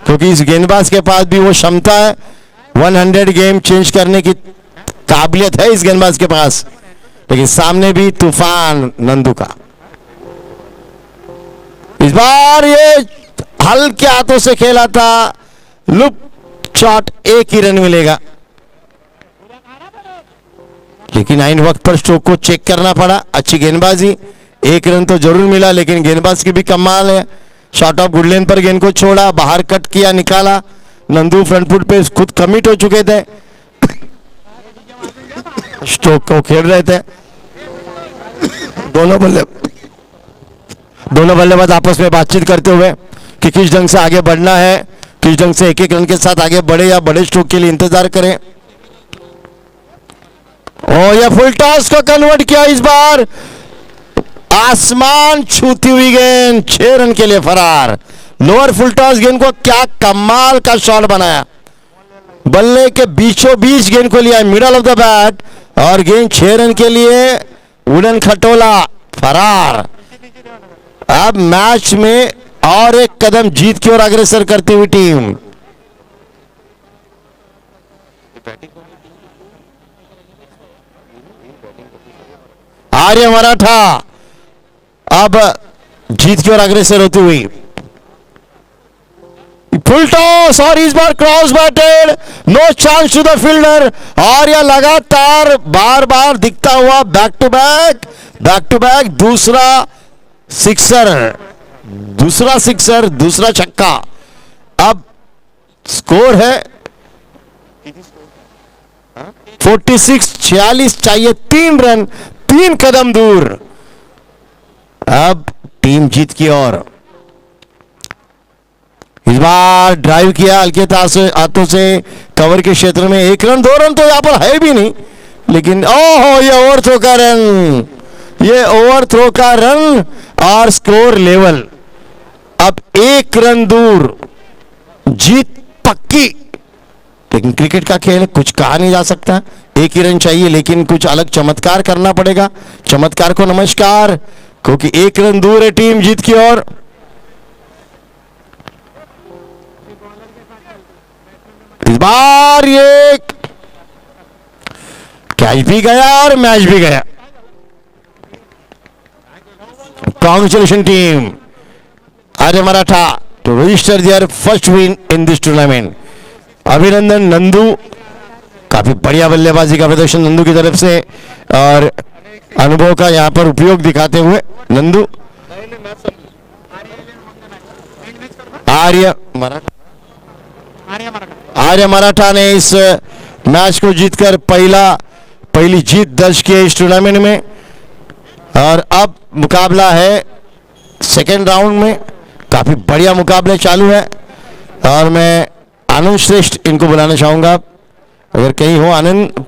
क्योंकि इस गेंदबाज के पास भी वो क्षमता है, 100 गेम चेंज करने की काबिलियत है इस गेंदबाज के पास। लेकिन सामने भी तूफान नंदू का, इस बार ये हल्के हाथों से खेला था, लुप शॉट, 1 ही रन मिलेगा, लेकिन आइन वक्त पर स्ट्रोक को चेक करना पड़ा। अच्छी गेंदबाजी, 1 रन तो जरूर मिला, लेकिन गेंदबाज की भी कमाल है। शॉट ऑफ गुड लेन पर गेंद को छोड़ा, बाहर कट किया, निकाला। नंदू फ्रंट फुट पे खुद कमिट हो चुके थे, स्ट्रोक को खेल रहे थे। दोनों बल्लेबाज आपस में बातचीत करते हुए कि किस ढंग से आगे बढ़ना है, किस ढंग से 1-1 रन के साथ आगे बढ़े या बड़े स्ट्रोक के लिए इंतजार करें। और यह फुल टॉस को कन्वर्ट किया, इस बार आसमान छूती हुई गेंद, 6 रन के लिए फरार। लोअर फुल टॉस गेंद को क्या कमाल का शॉट बनाया, बल्ले के बीचों बीच गेंद को लिया, मिडल ऑफ द बैट, और गेंद 6 रन के लिए वुडन खटोला, फरार। अब मैच में और एक कदम जीत की ओर अग्रसर करती हुई टीम। आर्य मराठा अब जीत की ओर अग्रसर होती हुई, फुल टॉस, और इस बार cross batted, no chance to the fielder, और यह लगातार बार बार दिखता हुआ बैक टू बैक दूसरा सिक्सर, दूसरा छक्का। अब स्कोर है 46, 46 चाहिए, 3 रन, 3 कदम दूर। अब टीम जीत की ओर, इस बार ड्राइव किया हल्के हाथों से कवर के क्षेत्र में, 1 रन, 2 रन तो यहां पर है भी नहीं, लेकिन ओहो ये ओवरथ्रो का रन, ये ओवरथ्रो का रन, और स्कोर लेवल अब 1 रन दूर, जीत पक्की। लेकिन क्रिकेट का खेल, कुछ कहा नहीं जा सकता, 1 ही रन चाहिए, लेकिन कुछ अलग चमत्कार करना पड़ेगा। चमत्कार को नमस्कार, क्योंकि 1 रन दूर है टीम जीत की ओर। इस बार ये कैच भी गया और मैच भी गया। Congratulations team, Arya Maratha to register their first win in this tournament. अभिनंदन नंदू, काफी बढ़िया बल्लेबाजी का प्रदर्शन नंदू की तरफ से, और अनुभव का यहां पर उपयोग दिखाते हुए नंदू। आर्य मराठा ने इस मैच को जीतकर पहली जीत दर्ज की है इस टूर्नामेंट में, और अब मुकाबला है सेकेंड राउंड में। काफी बढ़िया मुकाबले चालू है, और मैं आनंद श्रेष्ठ इनको बुलाना चाहूंगा, अगर कहीं हो आनंद।